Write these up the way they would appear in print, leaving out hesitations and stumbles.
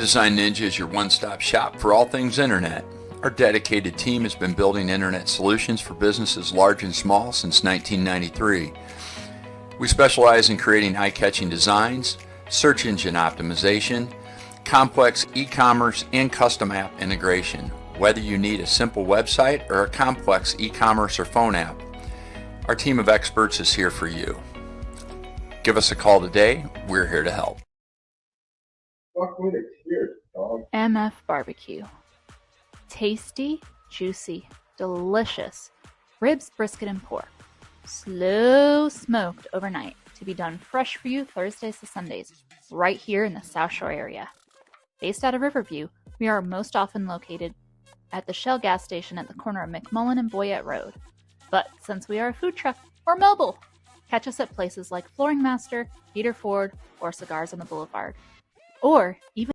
Design Ninja is your one-stop shop for all things internet. Our dedicated team has been building internet solutions for businesses large and small since 1993. We specialize in creating eye-catching designs, search engine optimization, complex e-commerce, and custom app integration, whether you need a simple website or a complex e-commerce or phone app. Our team of experts is here for you. Give us a call today. We're here to help. MF Barbecue. Tasty, juicy, delicious ribs, brisket, and pork. Slow smoked overnight to be done fresh for you Thursdays to Sundays, right here in the South Shore area. Based out of Riverview, we are most often located at the Shell gas station at the corner of McMullen and Boyette Road. But since we are a food truck, we're mobile. Catch us at places like Flooring Master, Peter Ford, or Cigars on the Boulevard. Or even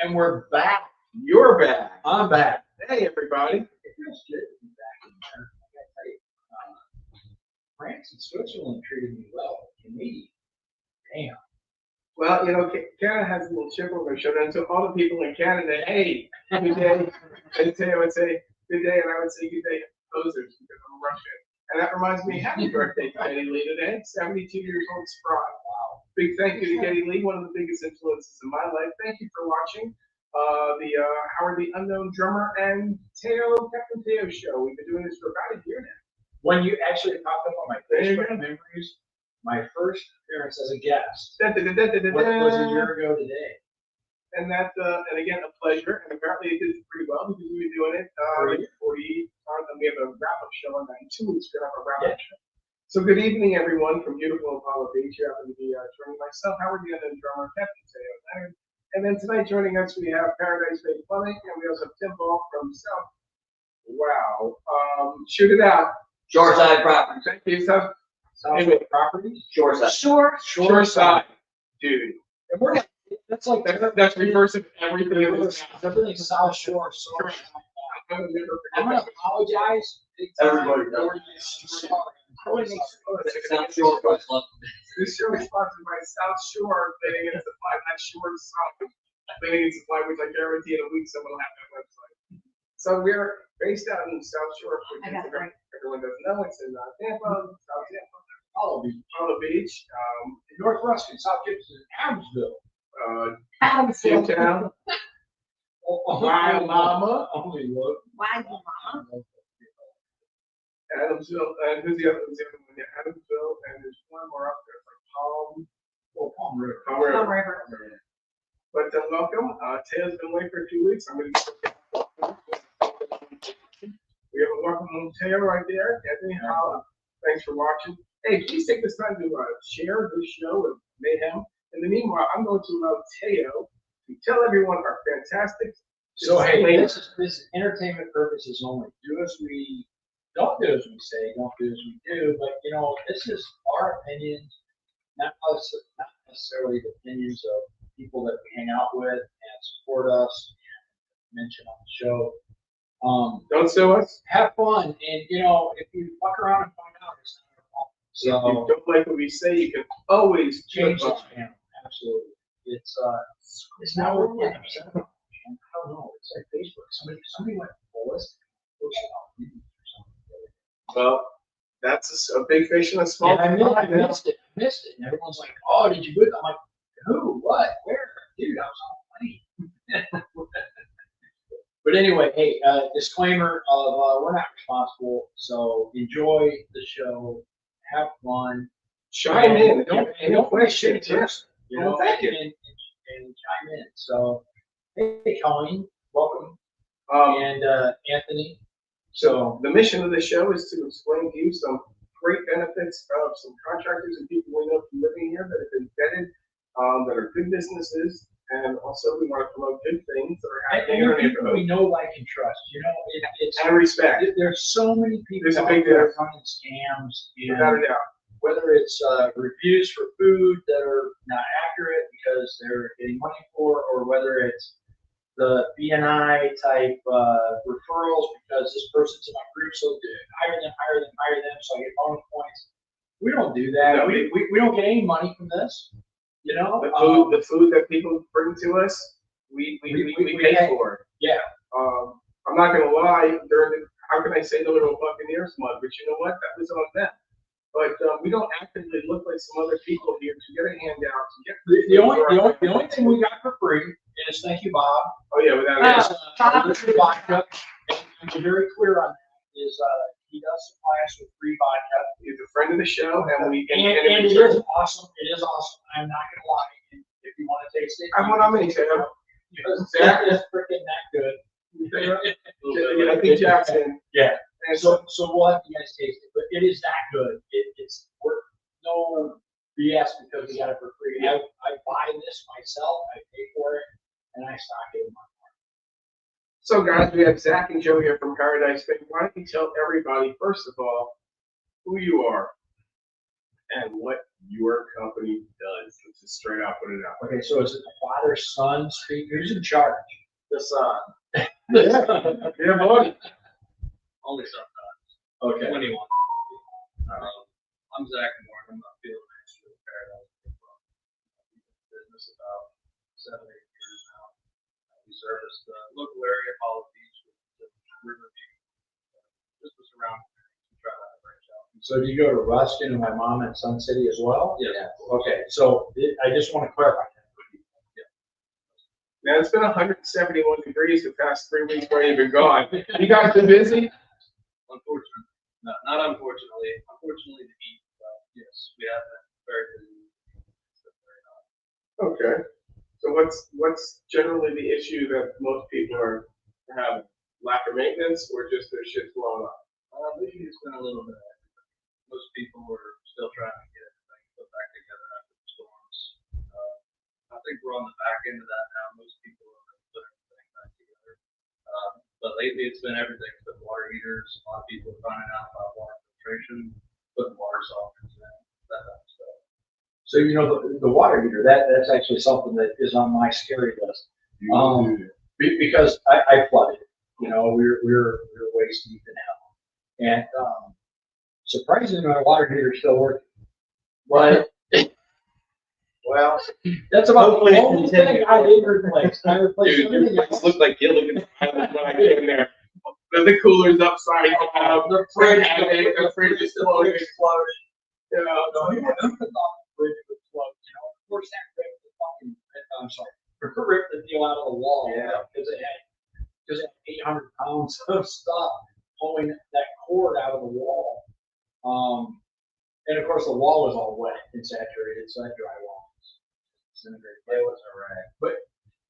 And we're back. You're back. I'm back. Hey, everybody. It feels good to be back in America. I gotta tell you, France and Switzerland treated me well. Canadian. Damn. Well, you know, Canada has a little chip over their shoulder, and so all the people in Canada, hey, good day. I'd say, good day, and I would say good day, posers, because I'm Russian. And that reminds me, happy birthday to Geddy Lee today, 72 years old, Sprott. Wow. Big thank you to Geddy Lee, one of the biggest influences in my life. Thank you for watching the Howard the Unknown Drummer and Captain Teo show. We've been doing this for about a year now. When you actually popped up on my Facebook memories, my first appearance as a guest was a year ago today. And that, and again, a pleasure. And apparently it did pretty well because we've been doing it for 40 times. And we have a wrap-up show on that in 2 weeks. We're going to have a wrap-up show. So good evening, everyone, from beautiful Apollo Beach. You happen to be joining myself, Howard the Unknown Drummer, Captain Teo. And then tonight joining us, we have Paradise Bay Plumbing, and we also have Tim Ball from South. Wow. Shoot it out. Shoreside Properties. Thank you, South. Southside Properties? Shoreside. Shoreside. Dude. And we're like, That's reverse of everything. Everything's South Shore. I'm going to apologize. Everybody This show is sponsored by South Shore Cleaning and Supply, not Shore South Cleaning and Supply, which I guarantee in a week someone will have that website. So we're based out in South Shore, which everyone doesn't know. It's in Tampa, South Tampa, Apollo Beach, Northwest and South Gibson, Adamsville. Adamsville town. Wild Mama. Only look. Wild Mama. Adamsville, and who's the other one? Yeah, Adamsville, and there's one more up there, like Palm River. Palm River. But welcome. Taylor's been away for a few weeks. I'm going to welcome Mateo right there. Anthony, thanks for watching. Hey, please take this time to share this show with Mayhem. In the meanwhile, I'm going to allow Teo to tell everyone our fantastic. So hey, this entertainment purposes only. Do as we don't do as we say, don't do as we do. But you know, this is our opinions, not necessarily the opinions of people that we hang out with and support us and mention on the show. Don't sue us. Have fun, and you know, if you fuck around and find out, it's not your fault. If you So don't like what we say, you can always change jump this on. channel. Absolutely, it's not worth getting upset about. I don't know. It's like Facebook. Somebody went ballistic. Well, that's a big fish in a small Yeah, I pond. missed it. And everyone's like, "Oh, did you do it?" I'm like, "Who? What? Where? Dude, I was on a plane." But anyway, hey, disclaimer of we're not responsible, so enjoy the show, have fun, Chime in. don't question. shitty person, you know, Thank you. and chime in. So, hey, Colleen, welcome, and Anthony. So the mission of the show is to explain to you some great benefits of some contractors and people we know from living here that have been vetted, that are good businesses, and also we want to promote good things that are happening in our People we neighborhood. know, like, and trust. You know, it's And respect, there's so many people There's a out big there difference. running scams, without and a doubt. whether it's reviews for food that are not accurate because they're getting money for, or whether it's the BNI type referrals because this person's in my group, so hire them, so I get bonus points. We don't do that. No. We don't get any money from this. You know, The food that people bring to us, we pay for it. Yeah. I'm not gonna lie, how can I say the little Buccaneers mug, but you know what, that was on them. But we don't actively look like some other people here to get a handout, to get. The only thing we got for free is thank you, Bob. Oh, yeah, without a Is, doubt. vodka. And to be very clear on that is he does supply us with free vodka. He's a friend of the show, and we And in it return- is awesome. It is awesome. I'm not gonna lie. And if you want to taste it, I want to say, because that is freaking that good. I think Jackson. Yeah. And So we'll have you guys taste it, but it is that good. It's worth no BS because we got it for free. I buy this myself. I pay for it, and I stock it in my car. So guys, we have Zach and Joe here from Paradise Bank. Why don't you tell everybody, first of all, who you are and what your company does? Let's just straight out put it out. Okay, so is it the father son street? Who's in charge? The sun. Yeah, boy. Only sometimes. Okay. 21. I'm Zach Moore. I'm the field manager of Paradise. We've been in business about 7 or 8 years now. We service the local area, Hollow Beach, with Riverview. Just was around to try to branch out. So do you go to Ruston and my mom in Sun City as well? Yes. Okay, so I just want to clarify that. Now, it's been 171 degrees the past 3 weeks where you've been gone. You guys been busy? Unfortunately. No, not unfortunately. Unfortunately to eat, but yes, we have been very busy. Okay. So what's generally the issue that most people are having? Lack of maintenance or just their shit's blowing up? Maybe it's been a little bit. Most people were still trying to get everything put back together after the storms. I think we're on the back end of that now. Most people are putting everything back together. But lately it's been everything. It's been water heaters. A lot of people are finding out about water filtration, putting water softeners in, that kind of stuff. So you know the water heater, that's actually something that is on my scary list. Because I flooded. You know, we're waist deep in hell. And surprisingly my water heater is still working. But well, that's about Hopefully the it only thing I didn't replace. I replaced Dude, your everything place else. looked like Gilligan's Island when I came there. The cooler's upside down. The fridge The fridge is floating. You know, No, you wouldn't have thought the fridge would float, you know. Of course, that ripped the fucking, I'm sorry, ripped the deal out of the wall. Yeah. Because it had 800 pounds of stuff pulling that cord out of the wall. And of course, the wall was all wet and saturated, so that drywall was disintegrated. It was a wreck. But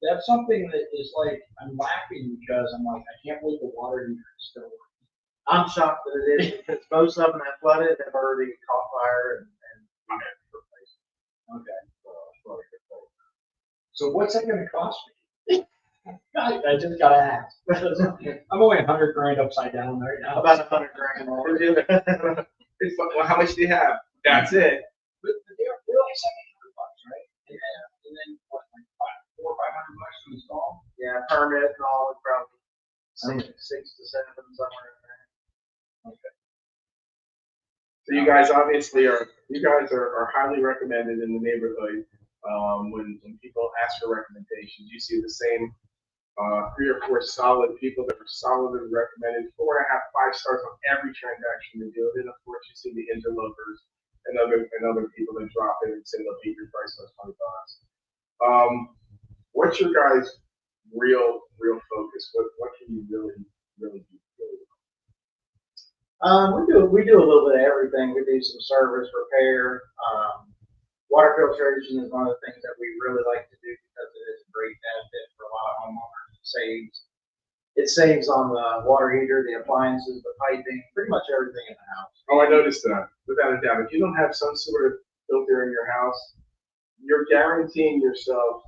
that's something that is like, I'm laughing because I'm like, I can't believe the water heater is still working. I'm shocked that it is because most of them that flooded have already caught fire and replaced. Okay. So what's that gonna cost me? I just gotta ask. I'm only 100 grand upside down right now. About $100,000 more. It's like, well, how much do you have? That's it. But they're only $700, right? Yeah. And then what, like $400 or $500 to install? Yeah, permit and all, it's probably six to seven, somewhere in there. Okay. So you guys obviously are highly recommended in the neighborhood. When people ask for recommendations, you see the same 3 or 4 solid people that are solidly recommended, 4.5, 5 stars on every transaction they do. Then of course you see the interlopers and other people that drop in and say they'll beat your price plus $20. What's your guys' real focus? What can you really do? We do a little bit of everything. We do some service repair. Water filtration is one of the things that we really like to do because it is a great benefit for a lot of homeowners. It saves on the water heater, the appliances, the piping, pretty much everything in the house. Oh, I noticed that, without a doubt. If you don't have some sort of filter in your house, you're guaranteeing yourself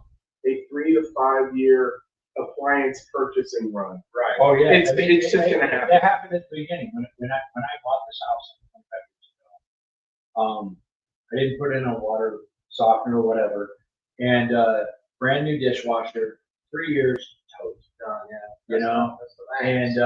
a 3 to 5 year appliance purchasing run. Right. Oh, yeah. It's just gonna happen. That happened at the beginning when I bought this house 25 years ago. I didn't put in a water softener or whatever, and brand new dishwasher, 3 years toast. Yeah. You know, That's the max.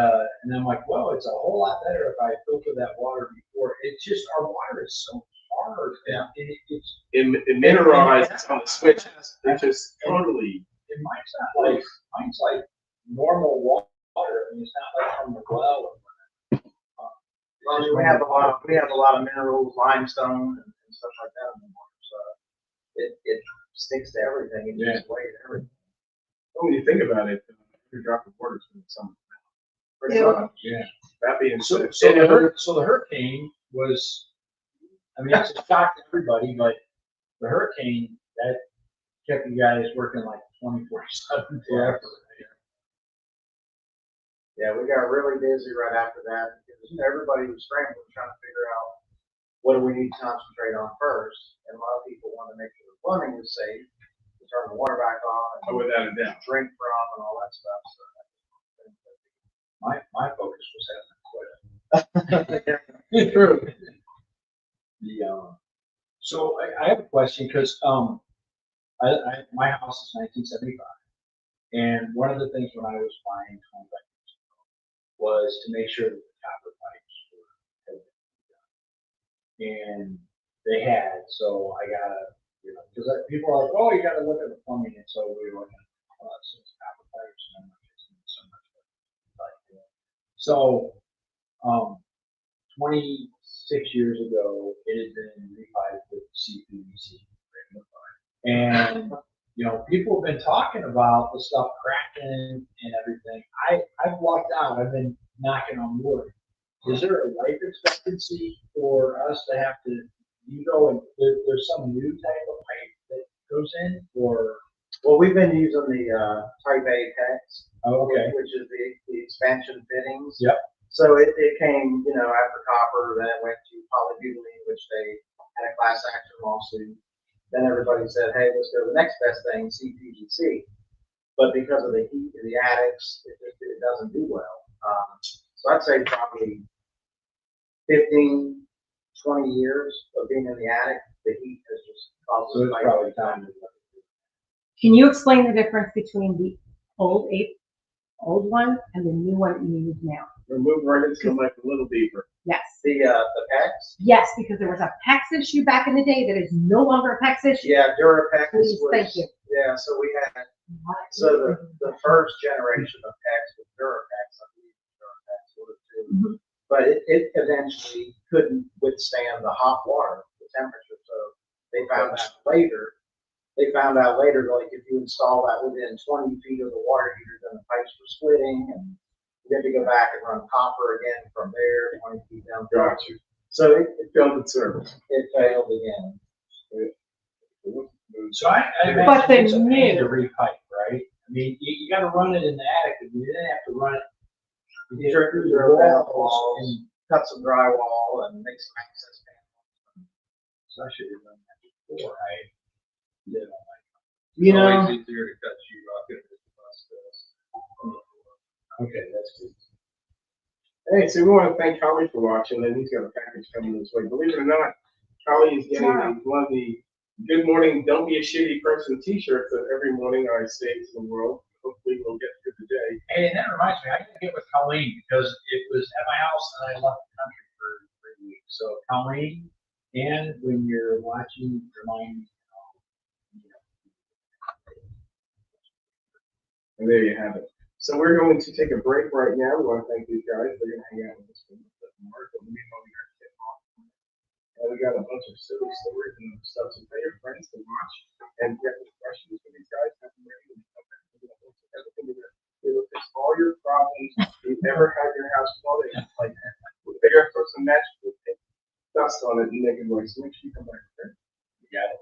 and I'm like, well, it's a whole lot better if I filter that water before. It's just our water is so hard. Yeah. And it's It mineralizes on the switches. It just totally. and mine's like normal water. I mean, it's not like from the well. Well, we have a lot of minerals, limestone, and stuff like that in the water, so it sticks to everything. It just weighs everything. When you think about it, every drop of water is going to some. Pretty Yeah. much. Yeah. That being So said, the hurricane was, I mean, it's a shock to everybody, but the hurricane that kept you guys working like 24/7 forever. Yeah, we got really busy right after that because everybody was scrambling trying to figure out what do we need to concentrate on first. And a lot of people want to make sure the plumbing is safe, to turn the water back on, oh, without a doubt. drink from, and all that stuff. So My focus was having to quit. true. So I have a question because my house is 1975, and one of the things when I was buying 25 years ago was to make sure that the copper pipes had been done, and they had. So I gotta, because people are like, oh, you gotta look at the plumbing, and so we were looking at some copper pipes, and I'm like, it's so much. So, 26 years ago, it had been repiped with CPVC. And, people have been talking about the stuff cracking and everything. I've lucked out. I've been knocking on wood. Is there a life expectancy for us to have to, there's some new type of pipe that goes in, or? Well, we've been using the Type A PEX. Oh, okay. Which is the expansion fittings. Yep. So it came, after copper, then it went to polybutylene, which they had a class action lawsuit. Then everybody said, hey, let's go to the next best thing, CPVC. But because of the heat in the attics, it doesn't do well. So I'd say probably 15, 20 years of being in the attic, the heat has just caused So it's probably time to. Can you explain the difference between the old one and the new one you use now? We're moving right into like a little deeper. Yes. The PEX. Yes, because there was a PEX issue back in the day that is no longer a PEX issue. Yeah, Durapex Please, was. thank you. Yeah, so we had, the first generation of PEX was Durapex, I believe Durapex was too. Mhm. But it eventually couldn't withstand the hot water, the temperature, so they found out later, like if you install that within 20 feet of the water heater, then the pipes were splitting, and you had to go back and run copper again from there, 20 feet down. Got you. So It failed its service. it failed again. So I But imagine the it's a pain new- to repipe, right? I mean, you gotta run it in the attic, and you didn't have to run it You drove down the walls, and cut some drywall and make some access panels. So I should have done that before I did all my. You know, Always easier to cut sheetrock than it is to bust this. Okay, that's good. Hey, so we want to thank Holly for watching, and he's got a package coming this way. Believe it or not, Holly is getting one of the Good Morning, Don't Be a Shitty Person t-shirts that every morning I say to the world. Hopefully we'll get through the day. Hey, and that reminds me, I gotta get with Colleen because it was at my house and I left the country for 3 weeks. So Colleen, and when you're watching, remind me. And there you have it. So we're going to take a break right now. We want to thank these guys. They're going to hang out with us for a little bit more. But we know we got to get off. And we got a bunch of silly stories and stuff to pay your friends to watch. And get the questions for these guys. Have them ready. Everything we'll fix all your problems. You've never had your house flooded like that. We'll figure out some magic. We'll take dust on it and make it work. So make sure you come back. Okay? You got it.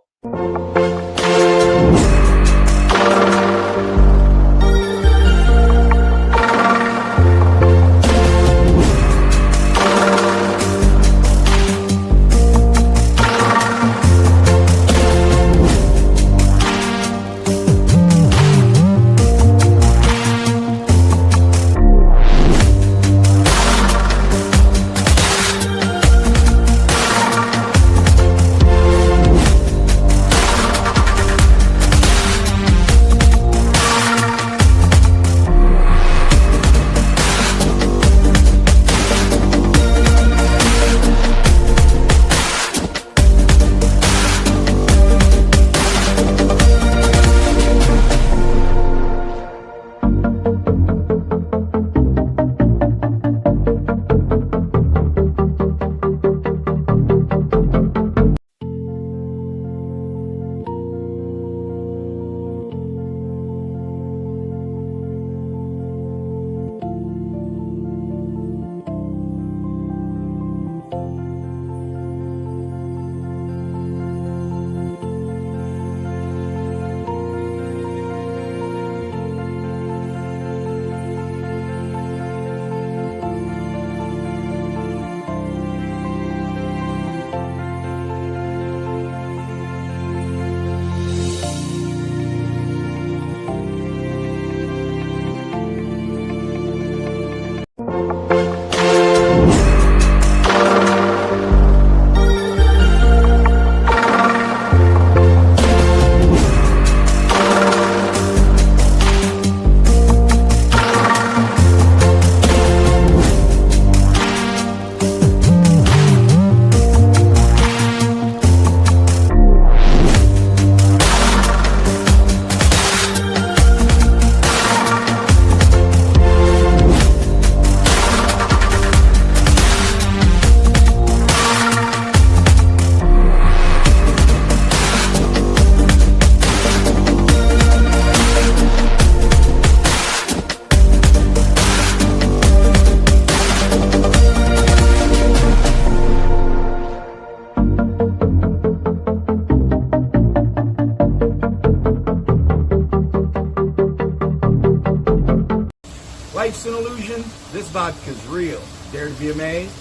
Life's an illusion, this vodka's real. Dare to be amazed?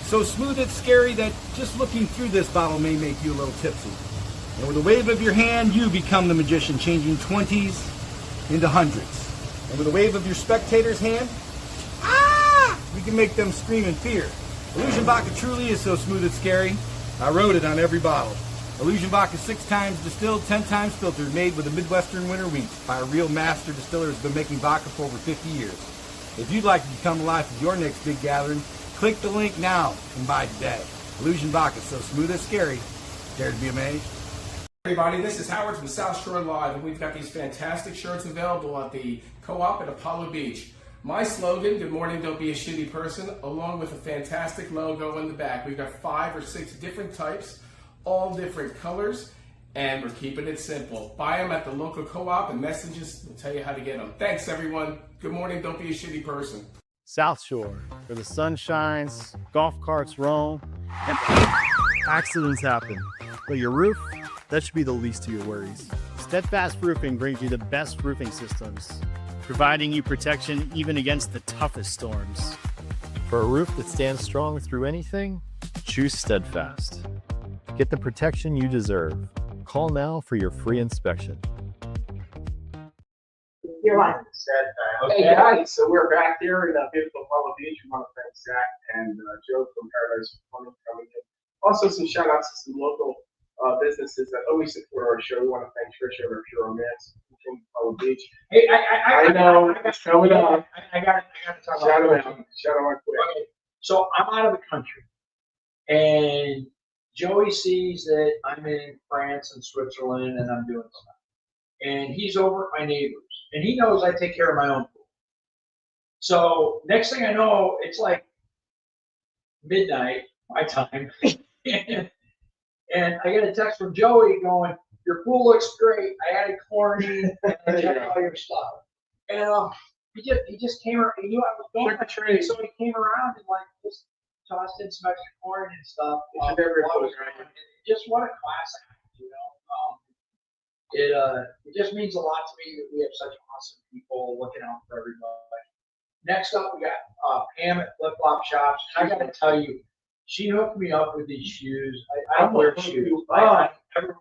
So smooth it's scary that just looking through this bottle may make you a little tipsy. And with a wave of your hand, you become the magician, changing 20s into hundreds. And with a wave of your spectator's hand, we can make them scream in fear. Illusion Vodka truly is so smooth it's scary. I wrote it on every bottle. Illusion Vodka 6 times distilled, 10 times filtered, made with a Midwestern winter wheat by a real master distiller who's been making vodka for over 50 years. If you'd like to become alive for your next big gathering, click the link now and buy today. Illusion Vodka, so smooth it's scary. Dare to be amazed? Everybody, this is Howard from South Shore Live, and we've got these fantastic shirts available at the Co-op at Apollo Beach. My slogan, good morning, don't be a shitty person, along with a fantastic logo in the back. We've got 5 or 6 different types, all different colors, and we're keeping it simple. Buy them at the local Co-op, and messages will tell you how to get them. Thanks, everyone. Good morning, don't be a shitty person. South Shore, where the sun shines, golf carts roam, and accidents happen. But your roof, that should be the least of your worries. Steadfast Roofing brings you the best roofing systems. providing you protection even against the toughest storms. For a roof that stands strong through anything, choose Steadfast. Get the protection you deserve. Call now for your free inspection. You're live. Hey guys, so we're back here in beautiful Apollo Beach. We want to thank Zach and Joe from Paradise Plumbing coming in. Also, some shout outs to some local businesses that always support our show. We want to thank Trisha over Pure Romance from Apollo Beach. Hey, I know, it's coming up. I got to talk Shout about them out. Shout them out quick. Okay, so I'm out of the country, and Joey sees that I'm in France and Switzerland, and I'm doing stuff. And he's over at my neighbors, and he knows I take care of my own pool. So next thing I know, it's like midnight my time, and I get a text from Joey going, "Your pool looks great. I added chlorine and checked all your stuff." And he just came around. He knew I was going to trade, so he came around and like just tossed in some extra chlorine and stuff. Just what a class act, you know. It just means a lot to me that we have such awesome people looking out for everybody. Next up, we got Pam at Flip Flop Shops. I got to tell you, she hooked me up with these shoes. I don't wear shoes. I don't ever.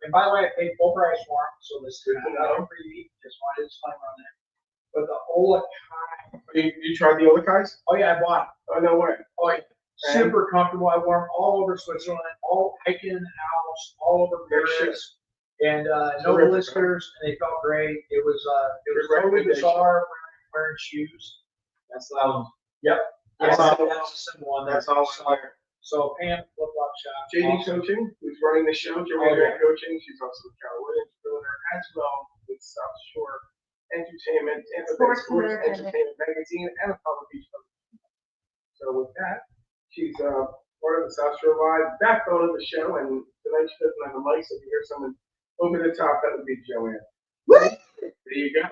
And by the way, I paid full price for them, so this is not a freebie. Just wanted to disclaimer on that. But the Olakai. You tried the Olakais? Oh yeah, I bought them. Oh, no way. Oh yeah. Super comfortable. I wore them all over Switzerland, all hiking in the house, all over Paris, and no blisters, and they felt great. It was totally bizarre wearing shoes. That's loud. Yep. That's That's all. a simple one. That's all. So Pam, Flip Flop Shop. JD Coaching, who's running the show, Joanna Coaching. She's also with Carol Williams, builder, as well with South Shore Entertainment, Tampa Bay Sports Entertainment Magazine, and Apollo Beach. So with that, she's part of the South Shore Live backbone of the show, and tonight she doesn't have a mic, so if you hear someone over the top, that would be Joanne. There you go.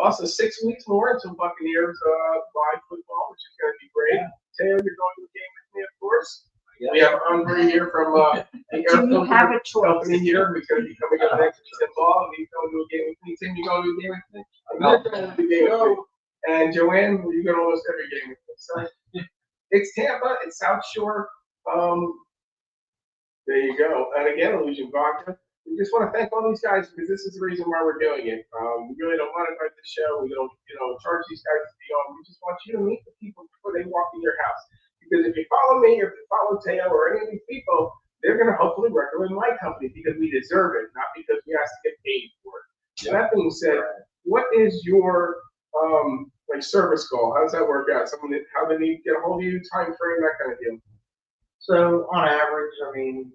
Also, 6 weeks more until Buccaneers live football, which is going to be great. Taylor, you're going to the game with me, of course. Yeah. We have Andre here from the Do you have a choice? company here who's going to be coming up next to Tim Ball, and he's going to do a game with me. Tim, you going to do a game with me? I'm not going to do a game with me. And Joanne, you go to almost every game with me. So it's Tampa, it's South Shore. There you go. And again, Illusion Vodka. We just want to thank all these guys because this is the reason why we're doing it. We really don't monetize the show. We don't, charge these guys to be on. We just want you to meet the people before they walk in your house. Because if you follow me or if you follow Teo or any of these people, they're going to hopefully recommend my company because we deserve it, not because we have to get paid for it. So that being said, what is your service call? How does that work out? How they need to get a hold of you, time frame, that kind of deal. So on average, I mean,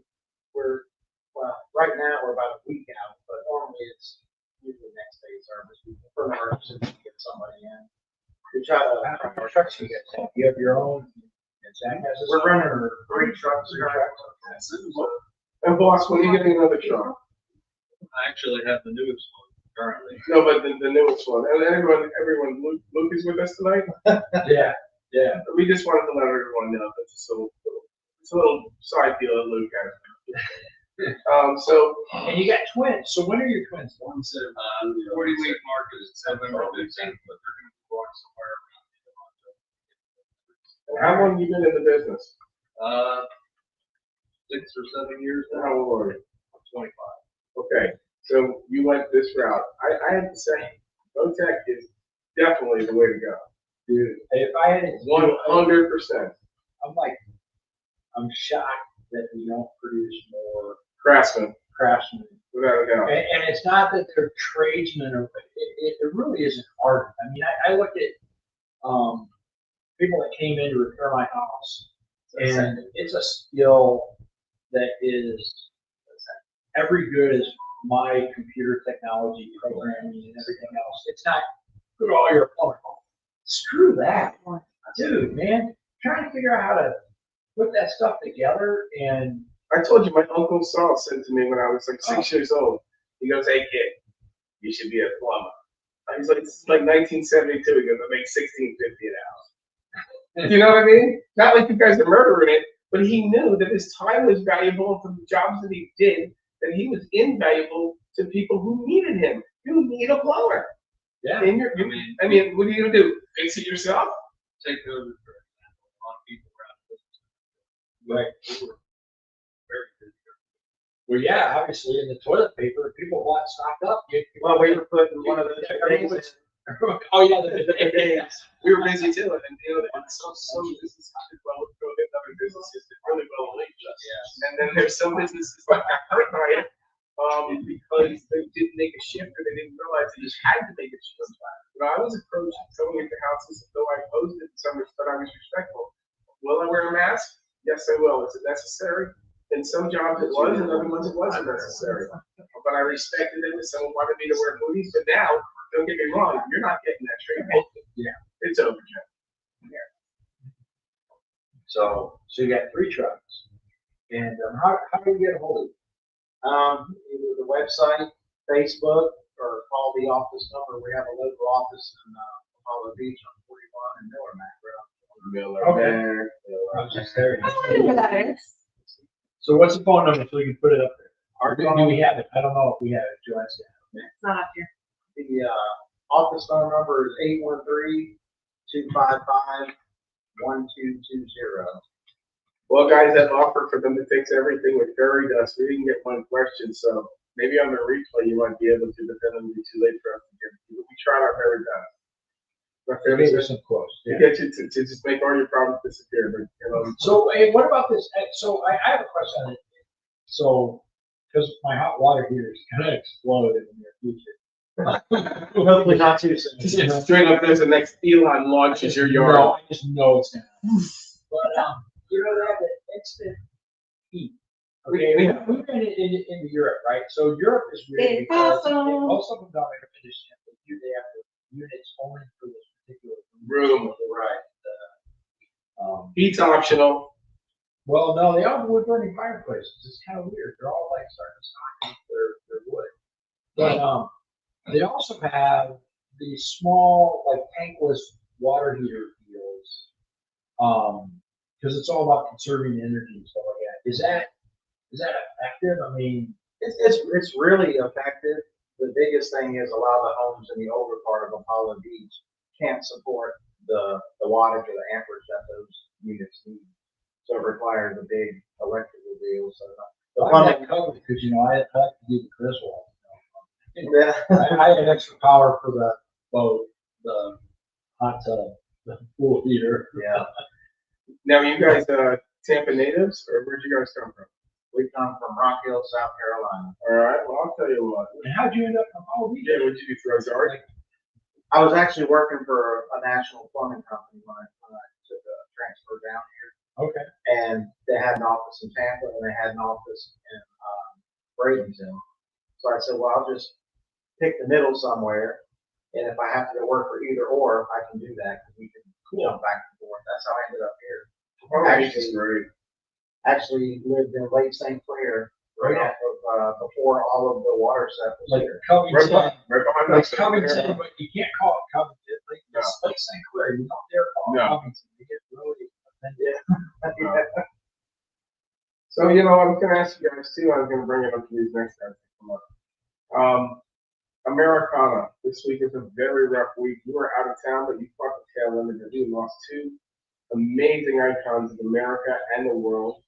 right now we're about a week out, but normally it's usually next day service. We prefer to get somebody in. We try to our trucks you get. You have your own. And Zach has his own. We're running 3 trucks. And boss, when are you getting another truck? I actually have the newest one currently. No, but the newest one. And everyone, Luke is with us tonight. Yeah. We just wanted to let everyone know that's just it's a little side deal that Luke has. And you got twins. So when are your twins? One said 40-week mark is November 15th, but they're going to be born somewhere around. And how long have you been in the business? 6 or 7 years now. How old are you? 25. Okay, so you went this route. I have to say, Votech is definitely the way to go. Dude, if I had 100%. I'm shocked that we don't produce more Craftsman, without a doubt. And it's not that they're tradesmen, or it really is an art. I mean, I look at people that came in to repair my house, and it's a skill that is every good as my computer technology programming and everything else. It's not good all your plumber. Screw that, dude, man. Trying to figure out how to put that stuff together. And I told you, my Uncle Saul said to me when I was like 6 years old, he goes, "Hey kid, you should be a plumber." He's like, "This is like 1972. He goes, I make $16.50 an hour." You know what I mean? Not like you guys are murdering it, but he knew that his time was valuable for the jobs that he did, that he was invaluable to people who needed him. You need a plumber. Yeah. In your, I mean, what are you gonna do? Fix it yourself? Take over, for example, a lot of people were out of business. Right. We were very busy. Well, yeah, obviously in the toilet paper, people bought stocked up. Well, we were putting one of those days. Oh, yeah, the days. We were busy too, and you know, and some businesses did well with COVID, other businesses did really well with it. And then there's some businesses that got hurt by it, because they didn't make a shift or they didn't realize they just had to make a shift. You know, I was approached someone at the houses, though I opposed it in some respect, I was respectful. Will I wear a mask? Yes, I will. Is it necessary? In some jobs it was, and other ones it wasn't necessary. But I respected it if someone wanted me to wear booties, but now, don't get me wrong, you're not getting that treatment. Yeah. It's over, Jeff. So you got 3 trucks. And how do you get a hold of you? Either the website, Facebook, or call the office number. We have a local office in Apollo Beach on 41 and Miller Mac. Miller. I was just there. I don't know who that is. So what's the phone number so we can put it up there? Our Do we have it? I don't know if we have it. Joanne's got it. It's not up here. The office phone number is 813-255-1220. Well, guys, that offer for them to fix everything with fairy dust, we didn't get one question, so maybe on the replay you might be able to, but then it'll be too late for us to get. We tried our very best. Our They fairy gave us dust some quotes. to Yeah. get you to just make all your problems disappear, but you know. So, hey, what about this? So I have a question on it. So, because my hot water heater is going to explode in the near future. Hopefully not too soon. Just straight up, there's the next Elon launches your yard. No, I just know it's going to happen. But, you know, they have the instant heat. Okay, we've been into Europe, right? So Europe is weird It's because awesome. most of them don't have air conditioning. They have the units only for this particular Room. Right. Heat's optional. Well, no, they all have wood burning fireplaces. It's kind of weird. They're all like starting to stock their wood. But they also have these small, like tankless water heater deals. Because it's all about conserving energy and stuff like that. Is that effective? I mean, It's really effective. The biggest thing is a lot of the homes in the older part of Apollo Beach can't support the wattage or the amperage that those units need. So it requires a big electrical deal. So the I plumbing, had covered because, you know, I like to do the Griswold. yeah, I had extra power for the boat, the hot tub, the pool heater. yeah. Now, you guys, Tampa natives, or where'd you guys come from? We come from Rock Hill, South Carolina. All right, well, I'll tell you what. And how'd you end up in Apollo Beach? Yeah, what'd you do for Ozark? I was actually working for a national plumbing company when I took a transfer down here. Okay. And they had an office in Tampa and they had an office in Bradenton. So I said, well, I'll just pick the middle somewhere. And if I have to go work for either or, I can do that because we can jump back and forth. That's how I ended up here. Oh, that's great. Actually lived in Lake St. Clair right off of, before all of the water stuff was Like here. Right Covington. behind Like us. Covington, but you can't call it Covington. Like, it's like St. Clair. You don't dare call it No. Covington. You get really offended. So, you know, I was gonna ask you guys too, I was gonna bring it up to these next guys to come up. Americana, this week is a very rough week. You were out of town, but you fought the tail end because you lost 2 amazing icons of America and the world.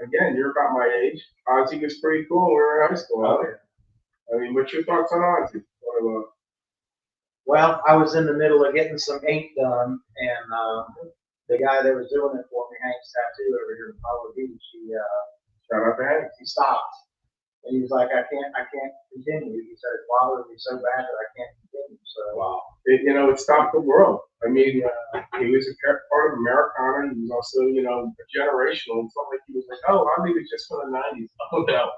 Again, you're about my age. Ozzy was pretty cool when we were in high school. Oh, I mean, what's your thoughts on Ozzy? Well, I was in the middle of getting some ink done, and the guy that was doing it for me, Hank's Tattoo over here in Apollo Beach, Shout out to Hank. he stopped. And he was like, I can't continue. He said, it's bothering me so bad that I can't continue. So, Wow. You know, it stopped the world. I mean, he was a part of Americana. He was also, you know, generational. It's not like he was like, oh, Ozzy was just from the 90s. Oh, no.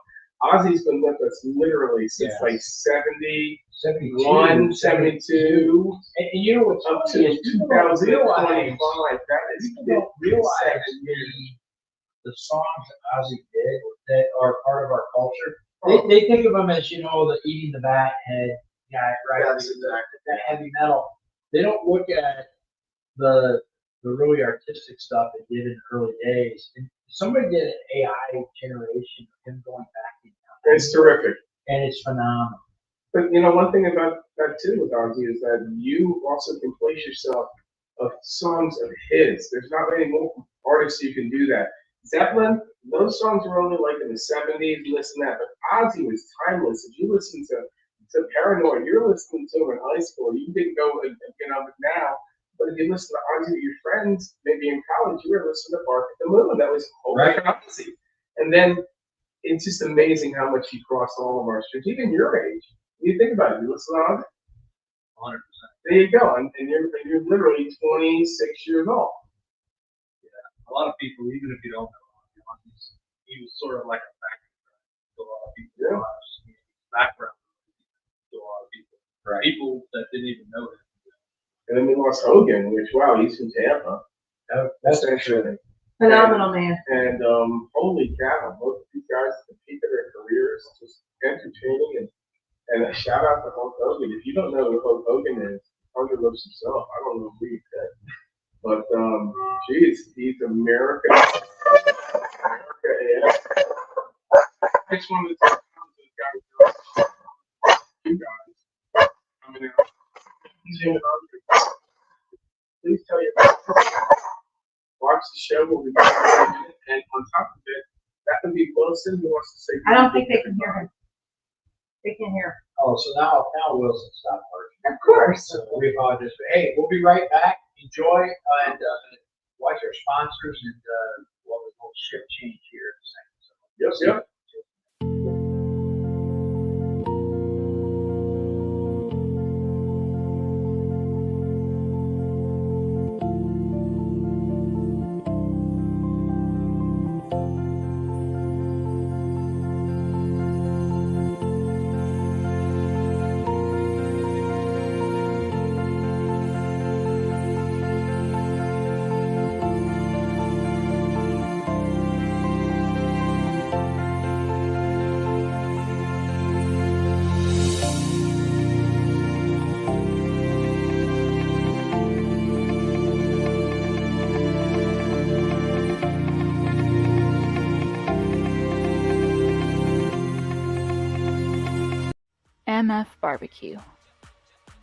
Ozzy's been with us literally since like 70, 71, 72, And you know what's up funny to is people don't 2025. realize, That is people don't realize the songs that Ozzy did that are part of our culture. They think of him as, you know, the eating the bat head guy, right? That's exactly. That heavy metal. They don't look at the really artistic stuff they did in the early days. And somebody did an AI generation of him going back in time. It's terrific. And it's phenomenal. But you know, one thing about that too with Ozzy is that you also can place yourself of songs of his. There's not many more artists you can do that. Zeppelin, those songs were only like in the 70s, listen to that. But Ozzy was timeless. If you listen to Paranoid, you're listening to him in high school. You didn't go and get on it now. But if you listen to Ozzy with your friends, maybe in college, you were listening to Bark at the Moon. That was whole Right. Ozzy. And then it's just amazing how much he crossed all of our streets, even your age. You think about it, you listen to Ozzy. 100%. There you go, and you're literally 26 years old. A lot of people, even if you don't know him, he was sort of like a background to a lot of people's lives. Background to a lot of people. Right. People that didn't even know him. And then we lost Hogan, which, wow, he's from Tampa. That's interesting. Phenomenal man. And holy cow, both of these guys at the peak of their careers, just entertaining. And a shout out to Hulk Hogan. If you don't know who Hulk Hogan is, Hogan loves himself. I don't know who he said. But, geez, he's America. America is. I just wanted to talk to guys. You guys. I mean, please tell your watch the show. We'll be back in a minute. And on top of it, that would be Wilson who wants to say. I don't think they can hear him. They can hear. Oh, so now Wilson stopped working. Of course. So we apologize. Hey, we'll be right back. Enjoy and watch our sponsors and we'll shift change here in a second. So, Yep. MF Barbecue.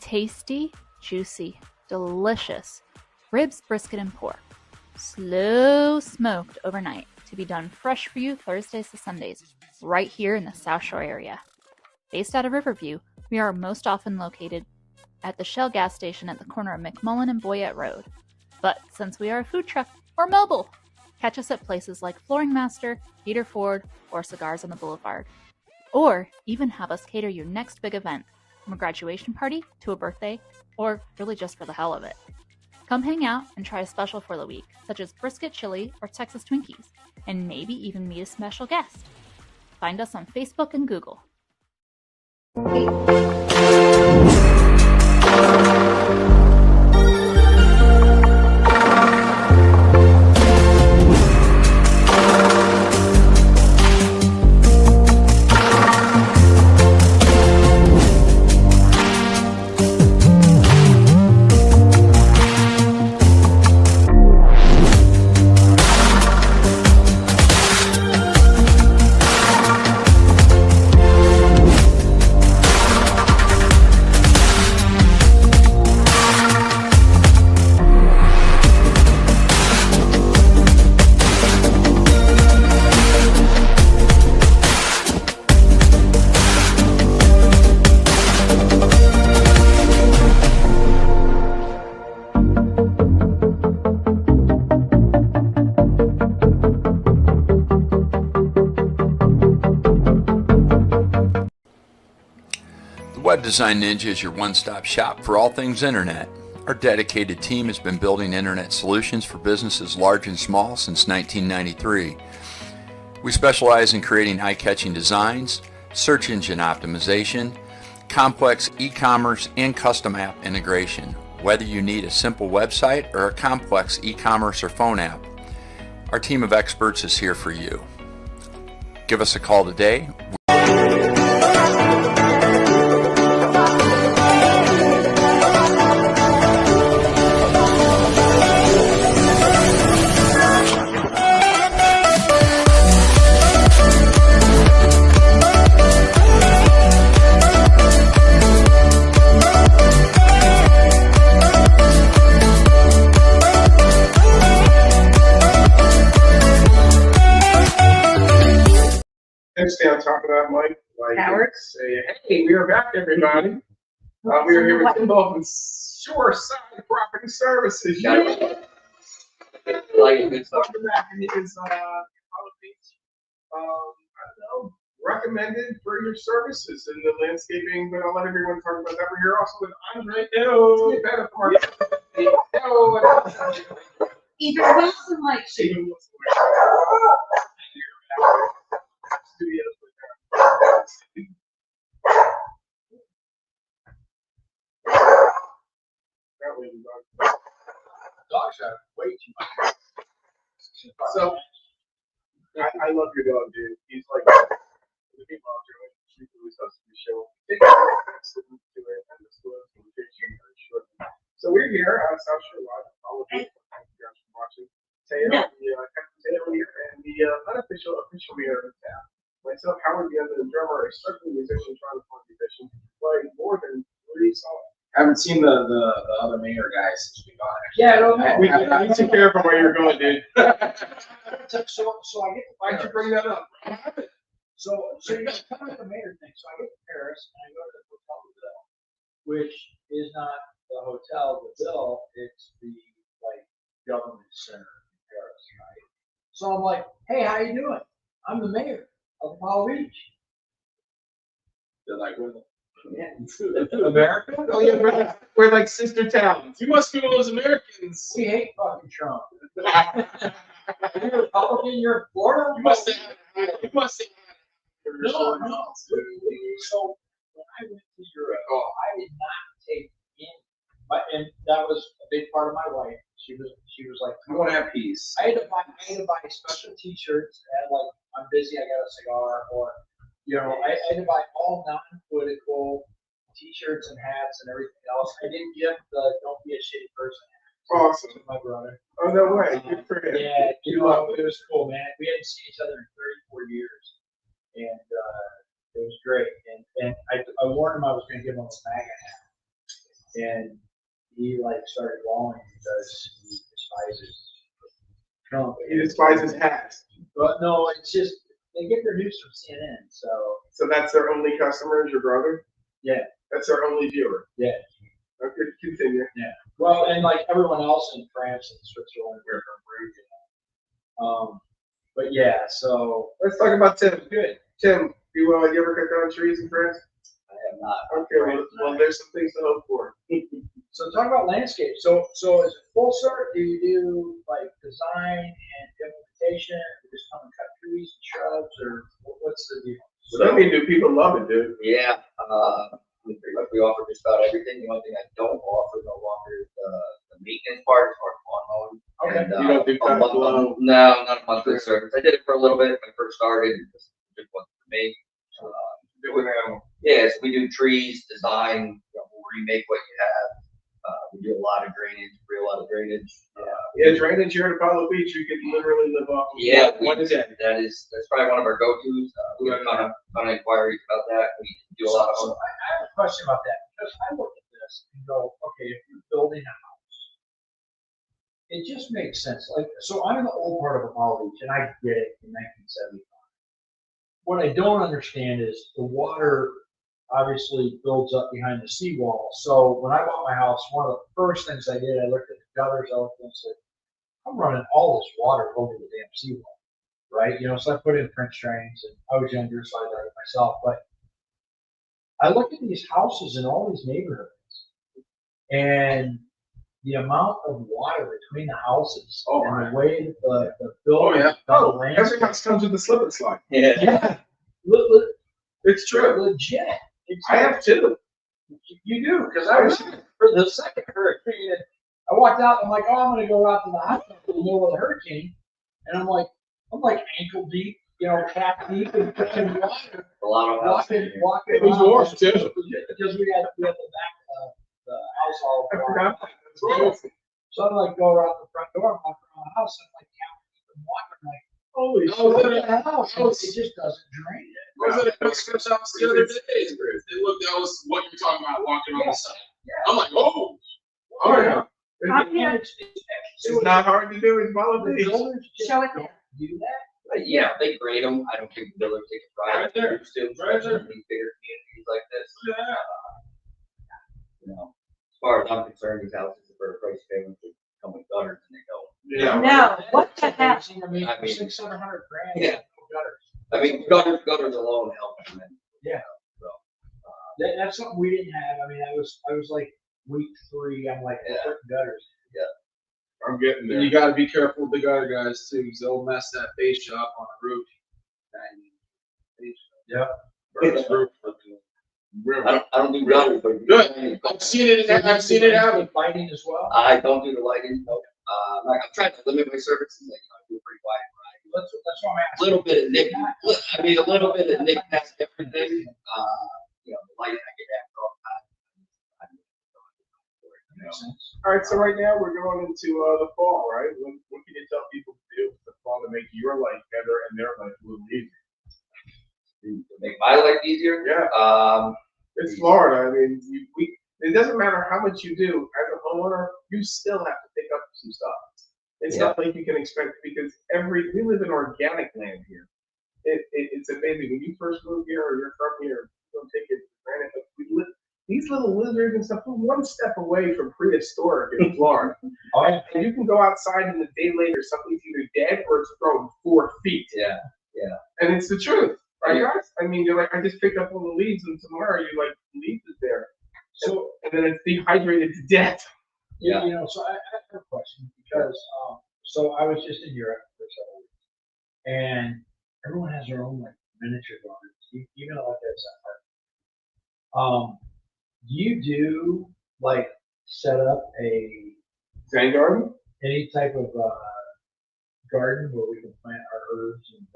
Tasty, juicy, delicious ribs, brisket, and pork. Slow smoked overnight to be done fresh for you Thursdays to Sundays, right here in the South Shore area. Based out of Riverview, we are most often located at the Shell gas station at the corner of McMullen and Boyette Road. But since we are a food truck, we're mobile. Catch us at places like Flooring Master, Peter Ford, or Cigars on the Boulevard. Or even have us cater your next big event, from a graduation party to a birthday, or really just for the hell of it. Come hang out and try a special for the week, such as brisket chili or Texas Twinkies, and maybe even meet a special guest. Find us on Facebook and Google. Web Design Ninja is your one-stop shop for all things internet. Our dedicated team has been building internet solutions for businesses large and small since 1993. We specialize in creating eye-catching designs, search engine optimization, complex e-commerce, and custom app integration, whether you need a simple website or a complex e-commerce or phone app. Our team of experts is here for you. Give us a call today. can stay on top of that, Mike. Like, Howard? say, hey, we are back, everybody. We are here with Tim Bolton, Shoreside Property Services. Got like good stuff. Welcome back. It is Apollo Beach. I don't know, recommended for your services in the landscaping, but I'll let everyone talk about that. We're here also with Andre. Hello. Hello. Either Wilson like Stephen Wilson. Dogs have way too much. So, I love your dog, dude. He's like the big dog. He always does the show. So we're here on South Shore Live. All of you, thank you guys for watching. Teo, Captain Teo here, and the unofficial official mayor of the town. Myself, Howard, the other drummer, a struggling musician, trying to find musician, playing more than 3 songs. Haven't seen the other mayor guys since we got it. Yeah, I don't know. We took care of where you're going, dude. So I get to Why'd you bring that up? So you got kind of the mayor thing. So I get to Paris and I go to the Hotel de Ville, which is not the Hotel de Ville, it's the like government center in Paris, right? So I'm like, hey, how you doing? I'm the mayor of Apollo Beach. They're like, we're America? Oh yeah, we're like sister towns. you must be one of those Americans. We hate fucking Trump. You're Republican, you're Florida. You must say, you must say. No. So when I went to Europe, I did not take in, and that was a big part of my wife. She was like, I want to have peace. I had to buy special T-shirts and like, I'm busy, I got a cigar, or I had to buy all non-political T-shirts and hats and everything else. I didn't get the "Don't be a shitty person" hat. Awesome. To my brother. Oh no way. Good for him. Yeah, it was cool, man. We hadn't seen each other in 34 years, and it was great. And I warned him I was going to give him a MAGA hat, and he like started bawling because he despises Trump. He despises hats. But no, it's just they get their news from CNN, so. So that's their only customer is your brother? Yeah. That's their only viewer? Yeah. Okay, continue. Yeah. Well, and like everyone else in France and Switzerland, we're from Peru, But yeah, so. Let's talk about Tim. Good. Tim, you ever cut down trees in France? I have not. Okay, well, there's some things to hope for. So talk about landscape. So is it full cert? Do you do like design and implementation? Or just come and cut trees and shrubs, or what's the deal? So I mean, do people love it, dude? Yeah, pretty much we offer just about everything. The only thing I don't offer no longer is the maintenance part, or lawn mowing. Okay. And, You don't do cut and blow? No, not a monthly service. I did it for a little bit when I first started. It just wasn't for me. Yes, we do trees, design, we'll remake what you have. We do a lot of drainage, real lot of drainage. Yeah, drainage here at Apollo Beach, you could literally live off of. Yeah, What is it? that's probably one of our go-tos. We have a ton of inquiries about that. We do a lot of them. I have a question about that, because I look at this and go, okay, if you're building a house, it just makes sense. Like, so I'm in the old part of Apollo Beach, and I get it in 1975. What I don't understand is the water obviously builds up behind the seawall. So when I bought my house, one of the first things I did, I looked at the gutters, I looked and said, I'm running all this water over the damn seawall, right? So I put in French drains, and I was younger, so I did it myself. But I look at these houses in all these neighborhoods, and the amount of water between the houses and the way that the building Every house comes with a slip and slide. Yeah. It's true. Legit. I have two. You do, because I was for the second hurricane, and I walked out, and I'm like, I'm gonna go out to the hospital in the middle of the hurricane, and I'm like ankle deep, calf deep in water. A lot of walking. It was warm too. Because we had the back of the house all I water. forgot. It's So I'm like, go around the front door, I'm walking around the house, and I'm like, calf deep in water. I'm like, holy what shit. the hell? It just doesn't drain it. I was at a Mexican house the other day. It looked, that was what you're talking about, walking on the side. I'm like, oh. Oh, yeah. And it's It's not hard to do in Apollo the Beach. builders just Show it don't do that. But, you know, they grade them. I don't think the builders take a pride. Right there. Used to, Right there. especially in bigger communities like this. Yeah. You know, as far as I'm concerned, these houses are for a price payment that come with gutters and they don't. Yeah. No, what the heck? I mean, I mean, 600-700 grand. yeah. Gutters. I mean, gutters alone help them. And, Yeah. So, That's something we didn't have. I mean, I was like week 3. I'm like, Yeah. gutters. I'm getting there. And you gotta be careful with the gutter guys too, because they'll mess that base up on the roof. First roof. I don't do gutters, but. Good. I've seen it happen. Lighting as well. I don't do the lighting. Nope. Like I'm trying to limit my services. Like, I do a pretty wide variety. That's what I'm A asking. little bit of nick. I mean, a little bit of nick past everything. You know, the lighting I get after all the time. Makes sense. All right, so right now we're going into the fall, right? What can you tell people to do for the fall to make your life better and their life a little easier? To make my life easier. Yeah. It's Florida. I mean, it doesn't matter how much you do as a homeowner, you still have to pick up some stuff. It's not like you can expect, because we live in organic land here. It's amazing. When you first move here or you're from here, you don't take it for granted. But these little lizards and stuff, we're one step away from prehistoric in Florida. And you can go outside and a day later, something's either dead or it's grown 4 feet. Yeah. And it's the truth, right, guys? I mean, you're like, I just picked up all the leaves, and tomorrow you're like, the leaves is there. So, and then it's dehydrated to death. Yeah. You know, so I have a question because, so I was just in Europe for several weeks, and everyone has their own like miniature gardens. You know, like that. Do you do like set up a Zen garden? any type of garden where we can plant our herbs and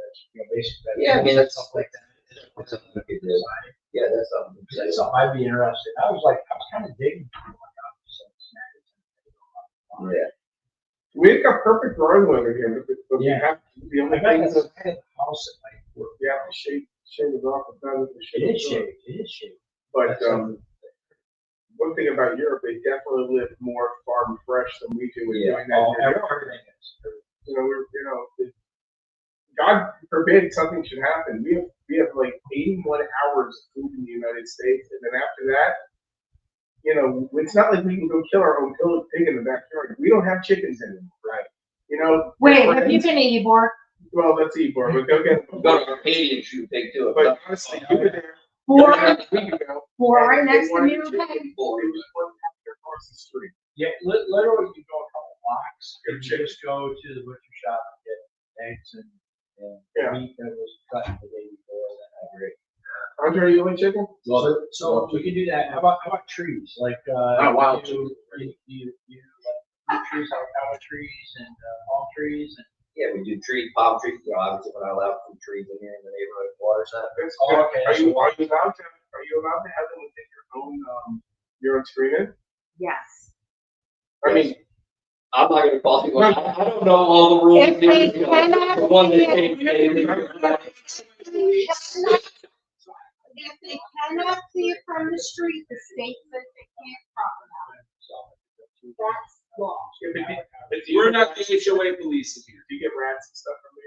basic vegetables? Yeah, I mean, that's stuff like that. That's something we could do. Yeah, that's something. That's something I'd be interested. I was kind of digging. Yeah. We've got perfect growing weather here, but we Yeah. have the only I bet thing that's is the kind of house at night. you have to shave it off the feathers. It is shade. It is shade. But one thing about Europe, they definitely live more farm fresh than we do. With doing that here. Everything is. God forbid something should happen. We have like 81 hours of food in the United States, and then after that, you know, it's not like we can go kill our own pig in the backyard. We don't have chickens anymore, right? You know. Wait, have you been to Ybor? Well, let's eat more, but go get. Go to Arcadia and shoot pig too. But honestly, you were there. Four, a week ago, four and right they next to wanted me. chicken Okay. before we just went across the street. Yeah, literally, you go a couple blocks Get and you chicken. just go to the butcher shop and get eggs and Yeah. meat that was cut the day before. That's great. Andre, you like chicken? So we can do that. How about trees? Like wow. you trees, avocado trees and palm trees and. Yeah, we do palm trees. You know, obviously we're not allowed fruit trees in here in the neighborhood water center. Oh, okay. Are you allowed to have them within your own screening? Yes. I mean, I'm not gonna call you. I don't know all the rules. If they cannot The one that see came. If they cannot see it from the street, the state says they can't talk about it. That's law. We're not the HOA police here. Do you get rats and stuff from me?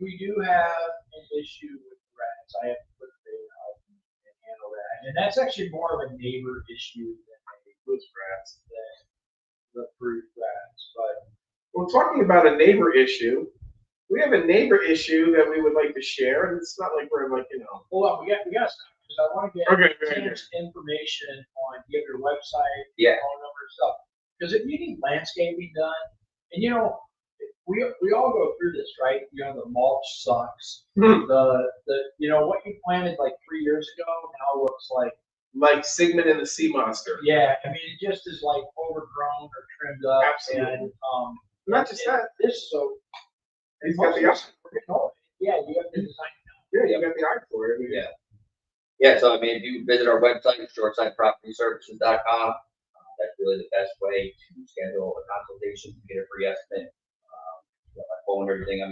We do have an issue with rats. I have to put the out and handle that. And that's actually more of a neighbor issue than a with rats than the fruit rats. But Well, talking about a neighbor issue, we have a neighbor issue that we would like to share, and it's not like we're like, you know. hold on, we got stuff because I want to get Tim's information on your website, Yeah. phone number and stuff. Because if you need landscaping done, and you know, we all go through this, right? You know, the mulch sucks. The you know what you planted like 3 years ago now looks like Sigmund and the Sea Monster. yeah. I mean, it just is like overgrown or trimmed up. Absolutely. And Not just that. This so. He's got the eye. Yeah, you have to design. Yeah, you got the eye for it. I mean, Yeah. Yeah, so I mean, if you visit our website, shortsidepropertyservices.com, that's really the best way to schedule a consultation to get a free estimate. You know, my phone, everything. I'm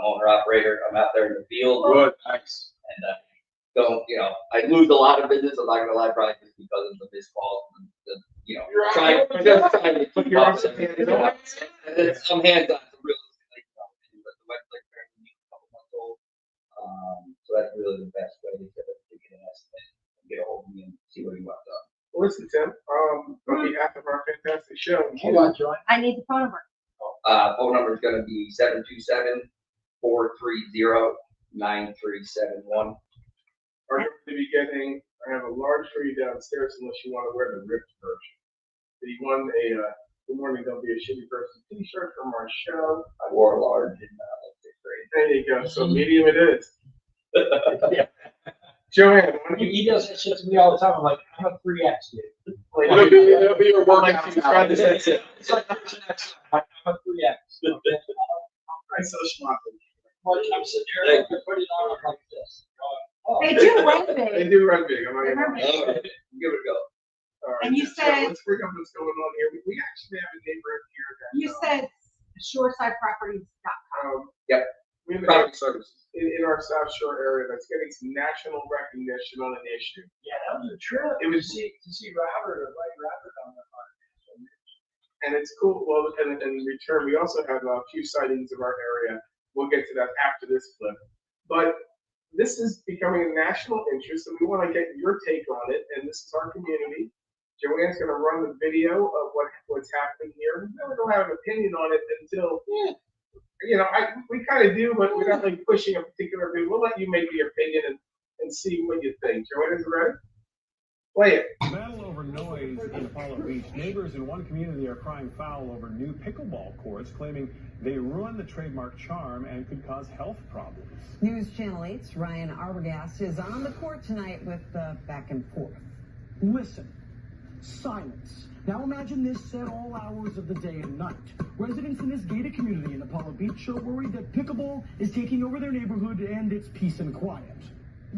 owner operator. I'm out there in the field. Good, nice. And don't, you know, I lose a lot of business. I'm not gonna lie, probably just because of the missed calls. You know, You're trying to keep You're up. out. And then some hands on the real estate, but the website show. Hold on, Joy. I need the phone number. Phone number is gonna be 727-430-9371. Are you going to be getting, I have a large for you downstairs unless you want to wear the ripped version. You won a Good Morning, Don't Be a Shitty Person t-shirt from our show. I wore a large in 6th grade. There you go. So medium it is. Joanne, He does that shit to me all the time. I'm like, I'm a 3X, dude. it'll be your workout. It's like I'm a 3X. I'm so smart. I'm sitting there, like, putting it on like this. They do run They big. do run big. I'm not They gonna run lie. big. All right, give it a go. All right. And you So said- let's bring up what's going on here. We actually have a neighborhood here that. You said shoresideproperties.com. Yep. We have Property services. in our South Shore area that's getting some national recognition on an issue. Yeah, that was a trip. It was- to see Robert, or like Robert on the And it's cool. Well, and in return, we also have a few sightings of our area. We'll get to that after this clip. But this is becoming a national interest, and we want to get your take on it. And this is our community. Joanne's going to run the video of what's happening here. We really don't have an opinion on it until, we kind of do, but we're not like pushing a particular view. We'll let you make your opinion and see what you think. Joanne, is it ready? Play it. Battle over noise in Apollo Beach. Neighbors in one community are crying foul over new pickleball courts, claiming they ruin the trademark charm and could cause health problems. News Channel 8's Ryan Arbogast is on the court tonight with the back and forth. Listen. Silence. Now imagine this at all hours of the day and night. Residents in this gated community in Apollo Beach are worried that pickleball is taking over their neighborhood and its peace and quiet.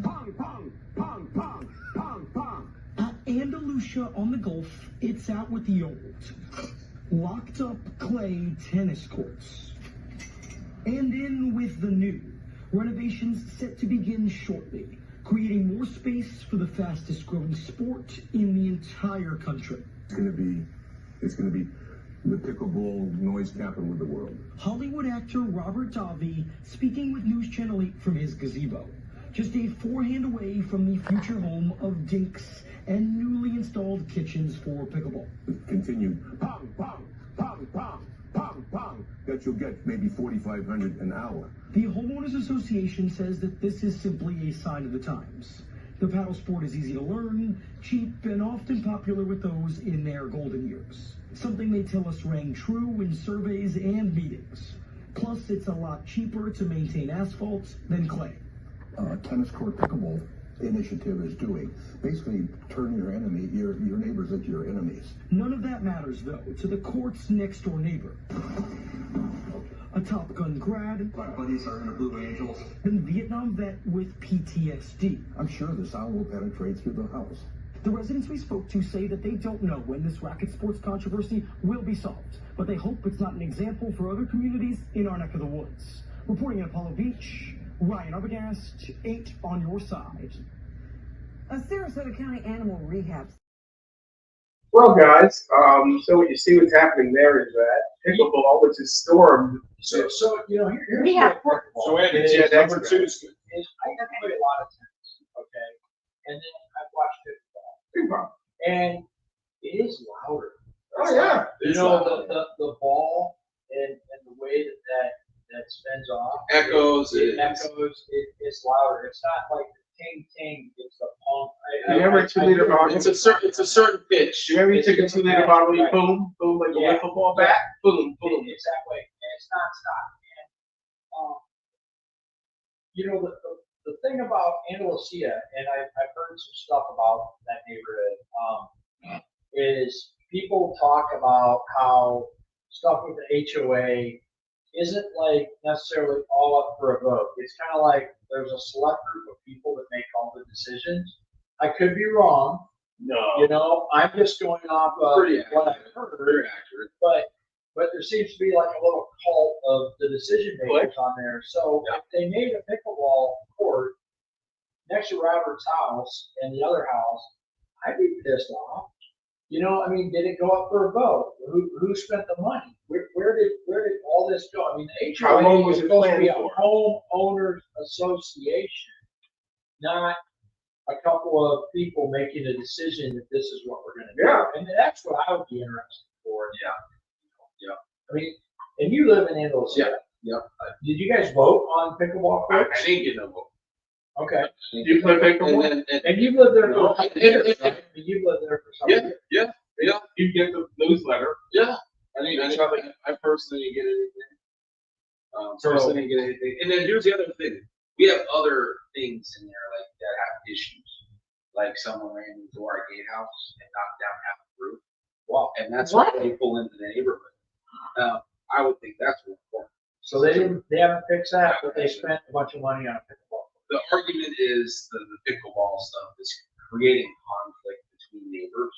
Pong, pong, pong, pong, pong, pong. At Andalusia on the Gulf, it's out with the old, locked up clay tennis courts. And in with the new, renovations set to begin shortly, creating more space for the fastest growing sport in the entire country. It's gonna be the pickleball noise capital of the world. Hollywood actor Robert Davi speaking with News Channel 8 from his gazebo, just a forehand away from the future home of dinks and newly installed kitchens for pickleball. Continued pong, pong, pong, pong, pong, pong, that you'll get maybe 4,500 an hour. The Homeowners Association says that this is simply a sign of the times. The paddle sport is easy to learn, cheap, and often popular with those in their golden years. Something they tell us rang true in surveys and meetings. Plus, it's a lot cheaper to maintain asphalt than clay. Tennis court pickleball initiative is doing. Basically, turn your neighbors into your enemies. None of that matters, though, to the court's next-door neighbor. A Top Gun grad. My buddies are in the Blue Angels. And Vietnam vet with PTSD. I'm sure the sound will penetrate through the house. The residents we spoke to say that they don't know when this racket sports controversy will be solved, but they hope it's not an example for other communities in our neck of the woods. Reporting in Apollo Beach, Ryan Arbogast, 8 on your side. A Sarasota County Animal Rehab. Well, guys, so what you see what's happening there is that pickleball, which is stormed. So here's We have what So Ed, is Gen X number guy. two is I play a lot of tennis, okay, and then I've watched pickleball, Ping pong. and it is louder. Oh, yeah. You know the ball and the way that spins off. Echoes. It echoes. It's louder. It's not like the ting ting. It's the pump. You remember a 2-liter bottle? It's a certain pitch. You remember you took a 2-liter bottle, you boom, boom, like a Yeah. wiffle ball bat? Boom, boom. It's that way, and it's nonstop. And the thing about Andalusia, and I've heard some stuff about that neighborhood, is people talk about how stuff with the HOA isn't like necessarily all up for a vote. It's kind of like there's a select group of people that make all the decisions. I could be wrong. No. I'm just going off of Pretty what I've accurate. heard. Very accurate. But there seems to be like a little cult of the decision makers on there. So if they made a pickleball court next to Robert's house and the other house, I'd be pissed off. Did it go up for a vote? Who spent the money? Where did all this go? I mean, the How long HOA was is it supposed to be a planned for? homeowners association, not a couple of people making a decision that this is what we're going to do. Yeah. And that's what I would be interested for. board. Yeah. I mean, and you live in Andalusia. Yeah. Did you guys vote on pickleball I courts? didn't get no vote. Okay. You play pickleball? And you've lived there for No, a couple years, right? You've lived there for some years. Yeah. You get the newsletter. Yeah. I personally didn't get anything. Personally didn't get anything. And then here's the other thing. We have other things in there like that have issues. Like someone ran into our gatehouse and knocked down half the roof. Wow. And that's why they pull into the neighborhood. I would think that's more important. So they haven't fixed that, but they spent a bunch of money on pickleball. The argument is the pickleball stuff is creating conflict between neighbors.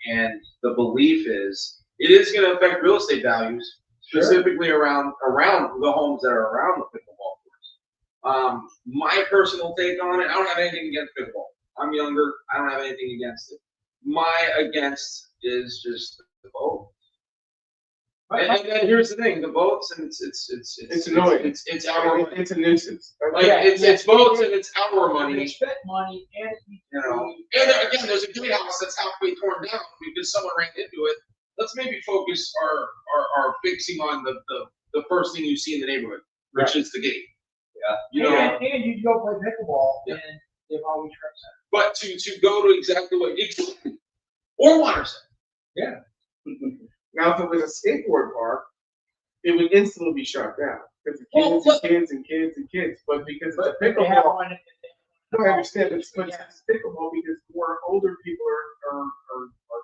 And the belief is it is going to affect real estate values, specifically around the homes that are around the pickleball courts. My personal take on it, I don't have anything against pickleball. I'm younger. I don't have anything against it. My against is just the vote. And then here's the thing: the votes, and it's annoying. It's our money. It's a nuisance. Like it's votes and it's our money. They spent money and And again, there's a gatehouse that's halfway torn down because someone ran into it. Let's maybe focus our fixing on the first thing you see in the neighborhood, which is the gate. Yeah. And you go play pickleball and they've always represented. But to go to exactly what or water center. Yeah. Now, if it was a skateboard park, it would instantly be shut down because the kids and kids. But because it's a pickleball, I understand it's pickleball because more older people are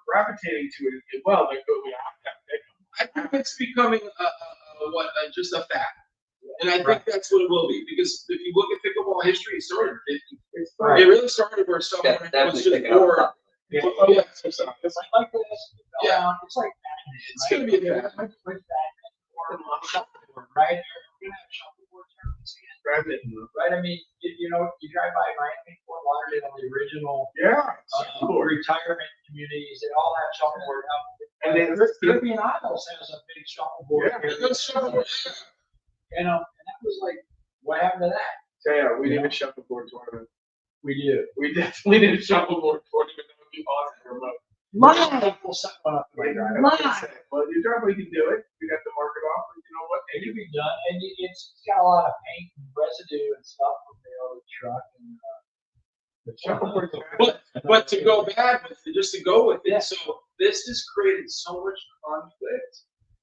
gravitating to it as well. They go, we have to have pickleball. I think it's becoming just a fad. And I think that's what it will be because if you look at pickleball history, it started in the 50s. It really started where someone was just bored. It's like this. It's like it's going to be a fad. Right? You're going to have shuffleboard tournaments again. Right? I mean, you drive by Miami, Fort Lauderdale, the original retirement communities, they all have shuffleboard. And then Caribbean Isles has a big shuffleboard. And that was like, what happened to that? Yeah, we need a shuffleboard tournament. We do. We definitely need a shuffleboard tournament. That would be awesome. We'll set one up. Well, your driveway can do it. You have to mark it off. You know what? It can be done, and it's got a lot of paint and residue and stuff from the old truck and the shuffleboard. But to go back with it, just to go with it, so this has created so much conflict,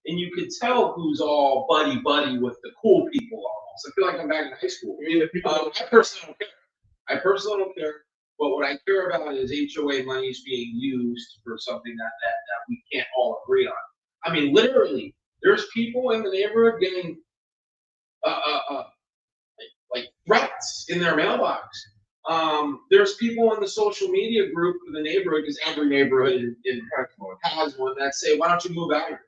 and you could tell who's all buddy with the cool people almost. I feel like I'm back in high school. I mean, the people. I personally don't care. But what I care about is HOA monies being used for something that we can't all agree on. I mean, literally, there's people in the neighborhood getting like threats in their mailbox. There's people in the social media group for the neighborhood, because every neighborhood in has one, that say, "Why don't you move out here?"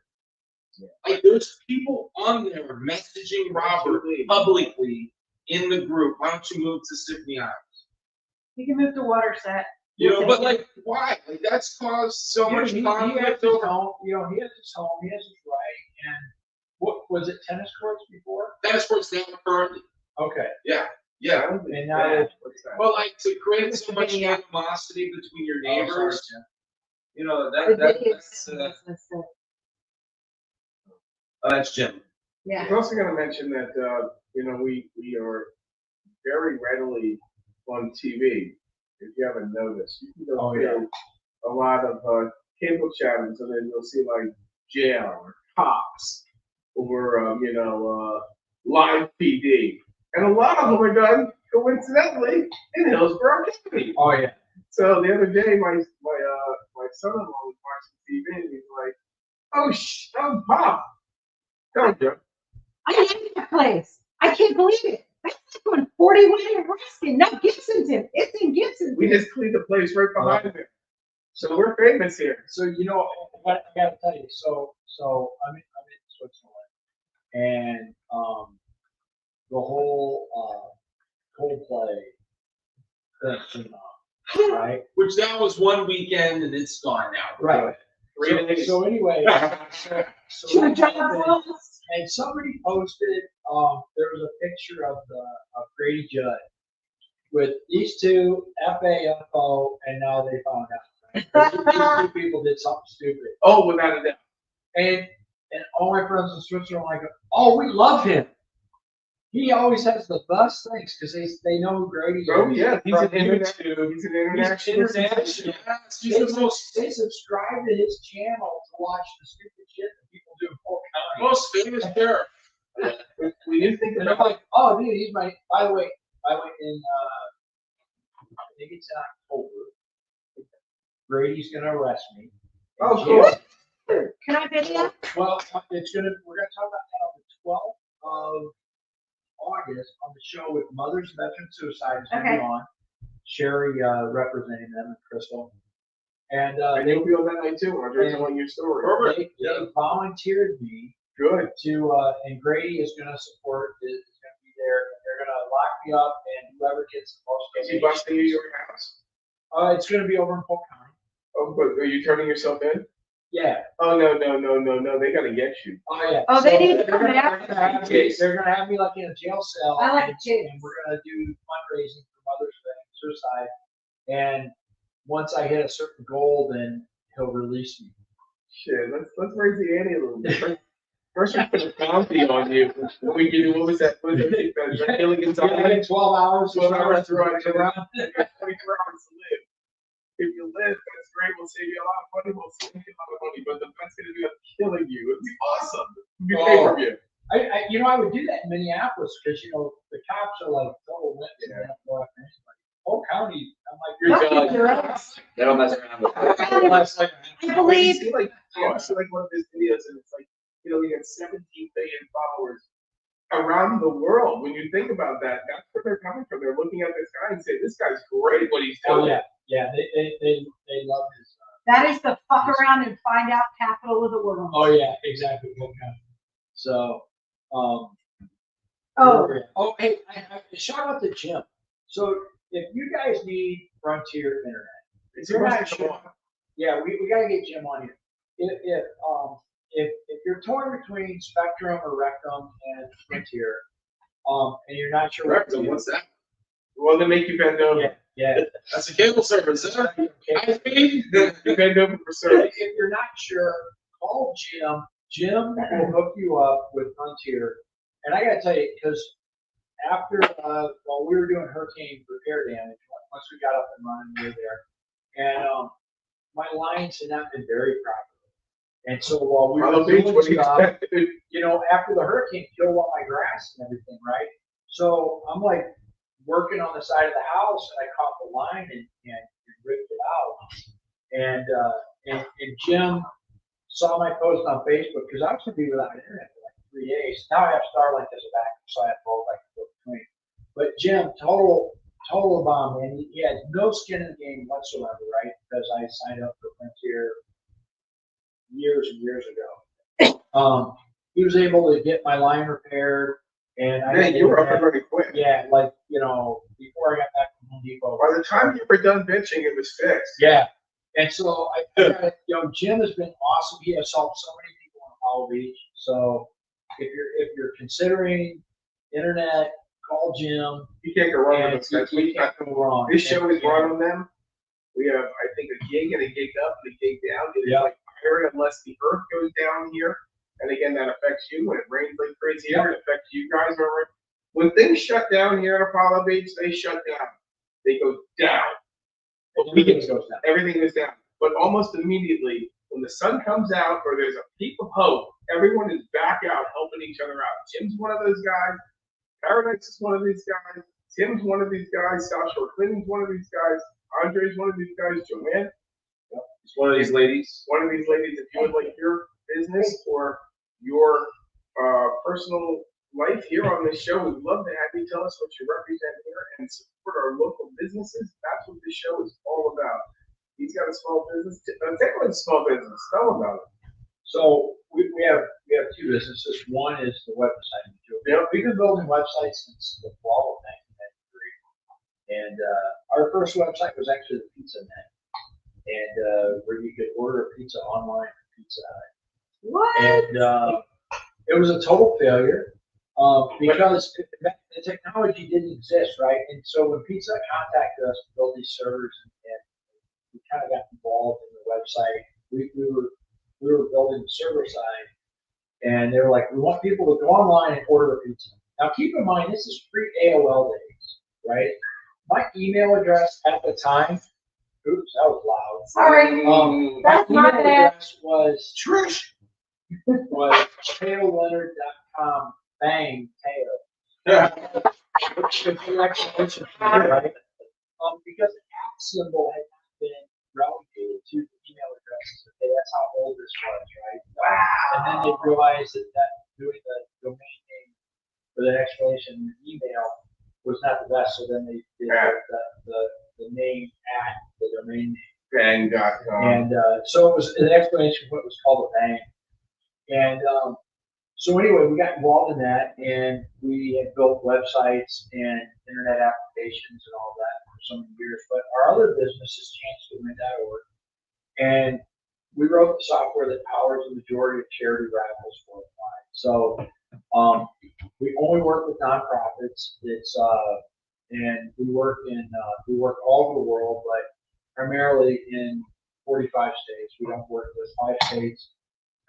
Like, there's people on there messaging Robert publicly in the group, "Why don't you move to Symphony Islands?" You can move to Waterset. But like, why? Like, that's caused so much conflict. He has his home, he has his right, and what was it, tennis courts before? Tennis courts now currently. Okay. Yeah. And now But like, to create so much animosity between your neighbors, that's Jim. Yeah. I'm also going to mention that we are very readily on TV. If you haven't noticed, you can go through a lot of cable channels, and then you'll see like jail or cops or live PD, and a lot of them are done coincidentally in Hillsborough County. Oh yeah. So the other day, my son-in-law was watching TV, and he's like, "Oh, Pop, don't you?" I hate that place. I can't believe it. That's like on 41 in Ruskin, not Gibsonton. It's in Gibsonton. We just cleaned the place right behind it. So we're famous here. So I gotta tell you. So I'm in Switzerland, and the whole Coldplay thing, right? Which that was one weekend, and it's gone now. Right. So anyway, and somebody posted, there was a picture of Grady Judd with these two FAFO, and now they found out, These two people did something stupid. Oh, without a doubt. And all my friends in Switzerland are like, oh, we love him. He always has the best things because they know who Grady is. Oh yeah, he's an From international. YouTube. He's an international. International. Yes, he's the most They subscribe to his channel to watch the stupid shit that people do in Polk County. most famous sheriff. When you think And I'm about like, oh, dude, he's my. By the way, in I think it's in October. Grady's gonna arrest me. Oh, cool. Can I video? Well, we're gonna talk about that on the 12th of August on the show with Mothers of Veteran Suicide is gonna be Okay. on. Sherry representing them and Crystal. And and you'll be on that night too. I'm just telling your story. they volunteered me Good. to and Grady is gonna support is gonna be there. They're gonna lock me up and whoever gets the most Is he busting you your house? it's gonna be over in Polk County. Oh, but are you turning yourself in? Yeah. Oh no. They gotta get you. Oh yeah. Oh, they need to they're come gonna- back. They're gonna have me like in a jail cell. I like and, jails. and we're gonna do fundraising for Mothers of Veteran Suicide. And once I hit a certain goal, then he'll release me. Shit, let's raise the ante a little bit. First we put a bounty on you. Then we give you what was that? What was that Gilligan's Yeah, I Island? get 12 hours. 12 hours to run around. around. 24 hours to live. If you live, that's great. We'll save you a lot of money. We'll save you a lot of money. But the best gonna do is killing you. It'd be awesome. It'd be pay per view. I would do that in Minneapolis because the cops are like total wimps. They don't go after anybody. Polk County, I'm like, You're Fuck done. you. They don't mess around with that. I believe. You see, like, I watched like one of his videos, and it's like, he got 17 billion followers around the world. When you think about that, that's where they're coming from. They're looking at this guy and say, "This guy's great. What he's doing." Oh yeah, they love his. That is the fuck around and find out capital of the world. Oh yeah, exactly. Polk County. So, Oh. hey, I shout out to Jim. So if you guys need Frontier Internet, It's you're not supposed to come sure. on. Yeah, we gotta get Jim on here. If you're torn between Spectrum or Rectum and Frontier, and you're not sure what to Rectum, do, what's that? Well, they make you bend over. yeah. That's a cable service, isn't it? Okay. You bend over for service. If you're not sure, call Jim. Jim will hook you up with Frontier. And I gotta tell you, because after while we were doing hurricane repair damage, once we got up and running, we were there, and my lines had not been very proper. And so while we were Hollow Beach, doing what do you stuff, expect? after the hurricane killed all my grass and everything, right? So I'm like working on the side of the house, and I caught the line and ripped it out. And Jim saw my post on Facebook because I was gonna be without internet for like 3 days. Now I have Starlink as a backup, so I have both I can go between. But Jim, total bomb, man. He had no skin in the game whatsoever, right? Because I signed up for Frontier years and years ago. He was able to get my line repaired, and I Man, you were up and running quick. yeah, like before I got back from Home Depot. By the time you were done bitching, it was fixed. Yeah, and so Jim has been awesome. He has helped so many people in Apollo Beach. So if you're considering internet, call Jim. You can't go wrong And with those guys. you can't go wrong. This show is And- run on them. We have, I think, a gig and a gig up and a gig down. It is Yeah. like fire unless the earth goes down here. And again, that affects you. When it rains like crazy here, it affects you guys. When things shut down here in Apollo Beach, they shut down. They go down. Everything goes down. Everything goes down. But almost immediately, when the sun comes out or there's a peep of hope, everyone is back out helping each other out. Jim's one of those guys. Paradise is one of these guys. Tim's one of these guys. South Shore Cleaning's one of these guys. Andre's one of these guys. Joanne. It's one of these ladies. One of these ladies. If you would like your business or your personal life here on this show, we'd love to have you tell us what you represent here and support our local businesses. That's what this show is all about. He's got a small business. Take a look at small business. Tell him about it. So we have two businesses. One is the website. We've been building websites since the fall of 1993. And our first website was actually the Pizza Net, and where you could order a pizza online from Pizza Hut. What? And it was a total failure because the technology didn't exist, right? And so when Pizza Hut contacted us to build these servers and we kind of got involved in the website. We were building the server side, and they were like, we want people to go online and order a pizza. Now keep in mind, this is pre-AOL days, right? My email address at the time, oops, that was loud. Sorry. My That's my email bad. address was Trish. Was TeoLeonard.com. Bang, Teo. Right? Because the at symbol had not been relegated to the email addresses. Okay, that's how old this was, right? Wow. And then they realized that doing the domain name for the explanation email was not the best, so then they did the name at the domain name. Bang.com. And so it was an explanation of what was called a bang. And so anyway, we got involved in that, and we had built websites and internet applications and all that for so many years. But our other business is ChanceToWin.org, and we wrote the software that powers the majority of charity raffles worldwide. So we only work with nonprofits. It's and we work all over the world, but primarily in 45 states. We don't work with 5 states.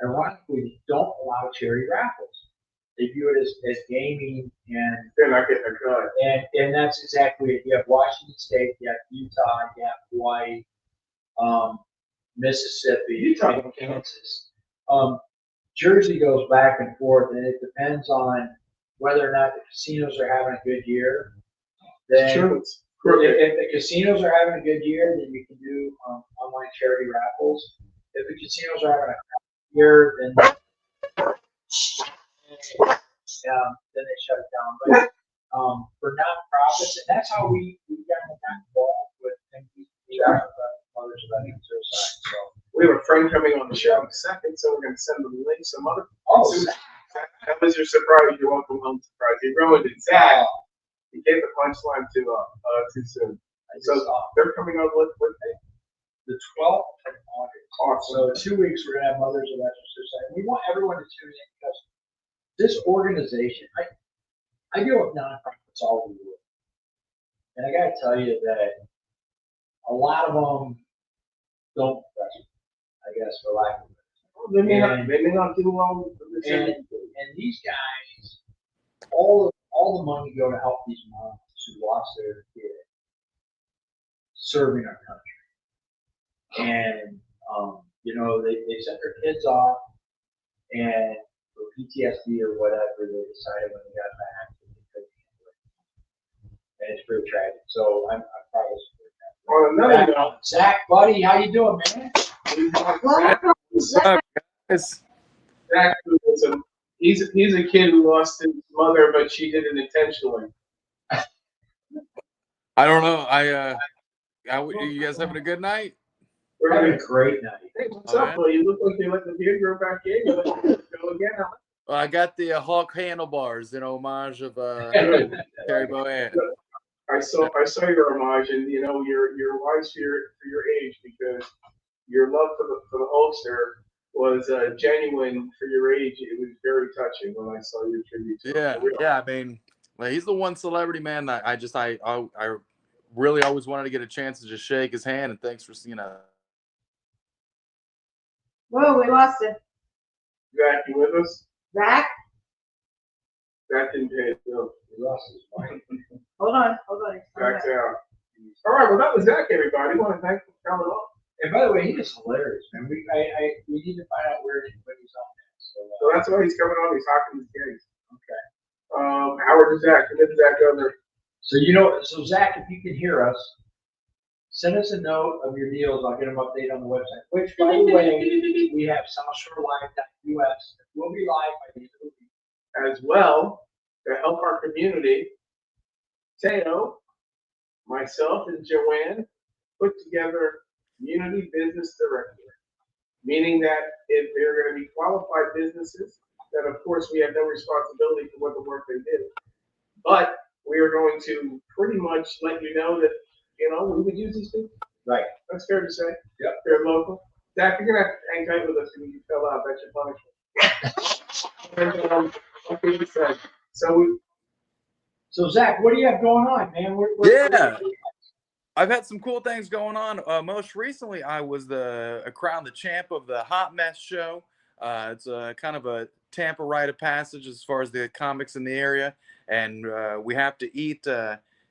Ironically, we don't allow charity raffles. They view it as gaming, and they're not getting a cut. And that's exactly it. You have Washington State, you have Utah, you have Hawaii, Mississippi, and Kansas. Jersey goes back and forth, and it depends on whether or not the casinos are having a good year. Then if the casinos are having a good year, then you can do online charity raffles. If the casinos are having a crap year, then they shut it down. But for nonprofits, and that's how we got involved with things we got Mothers of Veteran Suicide. So we have a friend coming on the show in a second, so we're going to send them links. Some other. That was your surprise. Your welcome home surprise. You ruined it. Zach. He gave the punchline too soon. So they're coming on with day? The 12th of August. So 2 weeks we're gonna have Mothers of Veteran Suicide. We want everyone to tune in because this organization, I deal with nonprofits all over the world, and I gotta tell you that a lot of them don't press me, I guess, for lack of it. They may not do well. And these guys, all the money go to help these moms who lost their kid serving our country. And, they sent their kids off, and for PTSD or whatever, they decided when they got back that they couldn't handle it. And it's pretty tragic. So I'm proud of this. On another note, Zach, buddy, how you doing, man? What's up, guys? Zach, he's a kid who lost his mother, but she did it intentionally. I don't know. You guys having a good night? We're having a great night. Hey, what's up, buddy? You look like you let the beard grow back in. You let it go again. Well, I got the Hawk handlebars in homage of Terry Bowen. I saw your homage, and you're wise for your age, because your love for the holster was genuine for your age. It was very touching when I saw your tribute to him. Yeah. I mean, he's the one celebrity man that I really always wanted to get a chance to just shake his hand, and thanks for seeing that. Whoa, we lost it. Zach, you with us? Zach? Zach didn't pay his bill. He lost his mind. Hold on. Zach's out. All right, well, that was Zach, everybody. I want to thank you for coming on. And by the way, he is hilarious, man. We need to find out where he's on that. So that's why he's coming on. He's talking his games. Okay. Howard and Zach. And then Zach over. So Zach, if you can hear us, send us a note of your deals. I'll get them updated on the website. Which, by the way, we have SouthShoreLive.us. We'll be live by the end of the week. As well, to help our community, Teo, myself, and Joanne put together Community Business Directory, meaning that if they're going to be qualified businesses, then of course we have no responsibility for what the work they do. But we are going to pretty much let you know that, we would use these people. Right. That's fair to say. Yep. They're local. Zach, you're going to have to hang tight with us because you fell out. That's your punishment. And, like you said, So Zach, what do you have going on, man? I've had some cool things going on. Most recently, I was crowned the champ of the Hot Mess Show. It's a kind of a Tampa rite of passage as far as the comics in the area, and we have to eat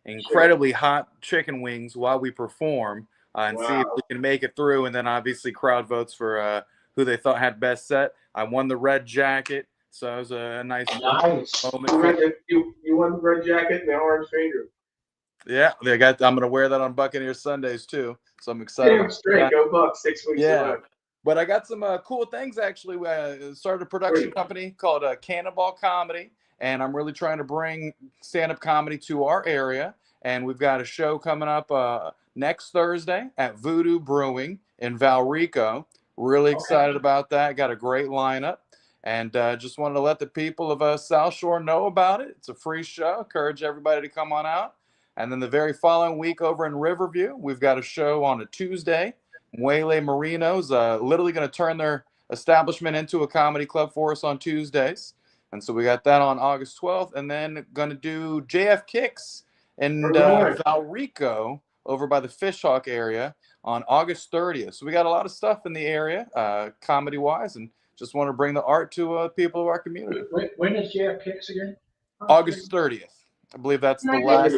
incredibly hot chicken wings while we perform and see if we can make it through. And then obviously crowd votes for who they thought had best set. I won the red jacket, so it was a nice moment. You won the red jacket and the orange finger. Yeah, I'm gonna wear that on Buccaneers Sundays too, so I'm excited. Damn straight, go Bucs! 6 weeks left. But I got some cool things actually. We started a production company called Cannonball Comedy, and I'm really trying to bring stand-up comedy to our area. And we've got a show coming up next Thursday at Voodoo Brewing in Valrico. Really excited about that. Got a great lineup. And just wanted to let the people of South Shore know about it. It's a free show. Encourage everybody to come on out. And then the very following week over in Riverview, we've got a show on a Tuesday. Muele Marino's literally going to turn their establishment into a comedy club for us on Tuesdays. And so we got that on August 12th. And then going to do JF Kicks in Valrico over by the Fishhawk area on August 30th. So we got a lot of stuff in the area comedy-wise, and just want to bring the art to people of our community. When is JF Kicks again? August 30th. I believe that's the last.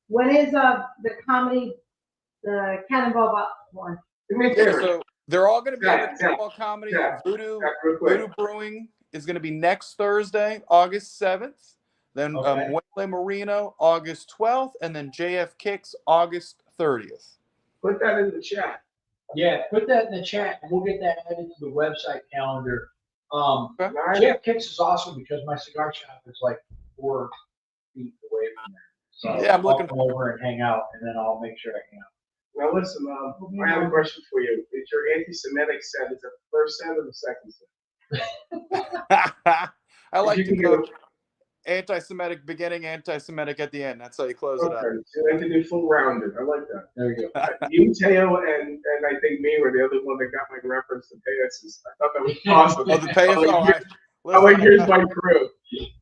When is the comedy, the Cannonball one? So they're all going to be on the Cannonball Comedy. Voodoo Brewing is going to be next Thursday, August 7th. Then Muele Marino, August 12th. And then JF Kicks, August 30th. Put that in the chat. Yeah, put that in the chat, and we'll get that added to the website calendar. JF Kicks is awesome because my cigar shop is like 4 feet away from there. So yeah, I'm looking I'll come over and hang out, and then I'll make sure I hang out. Now listen, I have a question for you. Is your anti-Semitic set, is it the first set or the second set? I like to go anti-Semitic beginning, anti-Semitic at the end. That's how you close it out. So I can do full rounded. I like that. There you go. You, Teo, and I think me were the other one that got my reference to Payas. I thought that was awesome. Oh, the Payas? All right. Like, here's my crew.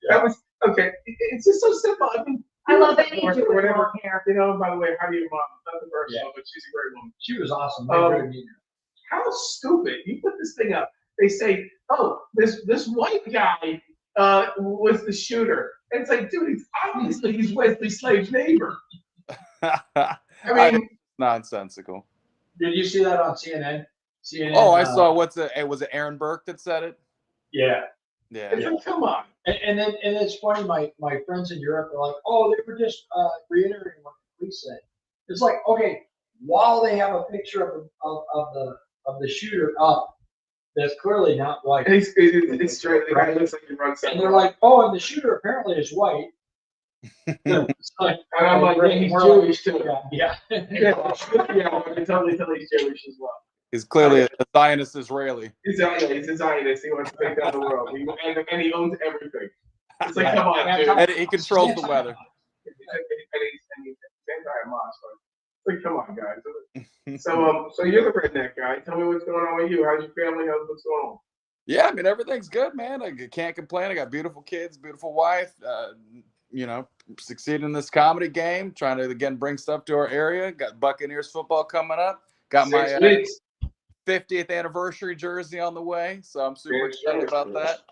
That was, okay. It's just so simple. I mean, I love any Jewish whatever. long hair. You know, by the way, how do you mom? Nothing personal, but she's a great woman. She was awesome. Really meet her. How stupid. You put this thing up. They say, oh, this white guy was the shooter. And it's like, dude, he's Wesley Slade's neighbor. I mean, nonsensical. Did you see that on CNN? Oh, I saw. Was it Aaron Burke that said it? Yeah. Yeah. Come on. And it's funny. My friends in Europe are like, oh, they were just reiterating what the police said. It's like, okay, while they have a picture of the shooter up, that's clearly not white. It's straight. The guy looks like he runs. And they're like, oh, and the shooter apparently is white. And I'm like, yeah, he's Jewish too. Yeah. I totally tell he's Jewish as well. He's clearly a Zionist Israeli. He's a Zionist. He wants to take down the world. And he owns everything. It's like, come on, dude. And he controls the weather. And he's anti-Hamas. It's like, come on, guys. So you're the redneck guy. Tell me what's going on with you. How's your family? What's going on? Yeah, I mean, everything's good, man. I can't complain. I got beautiful kids, beautiful wife. Succeeding in this comedy game, trying to, again, bring stuff to our area. Got Buccaneers football coming up. Got my 50th anniversary jersey on the way, so I'm super excited about that.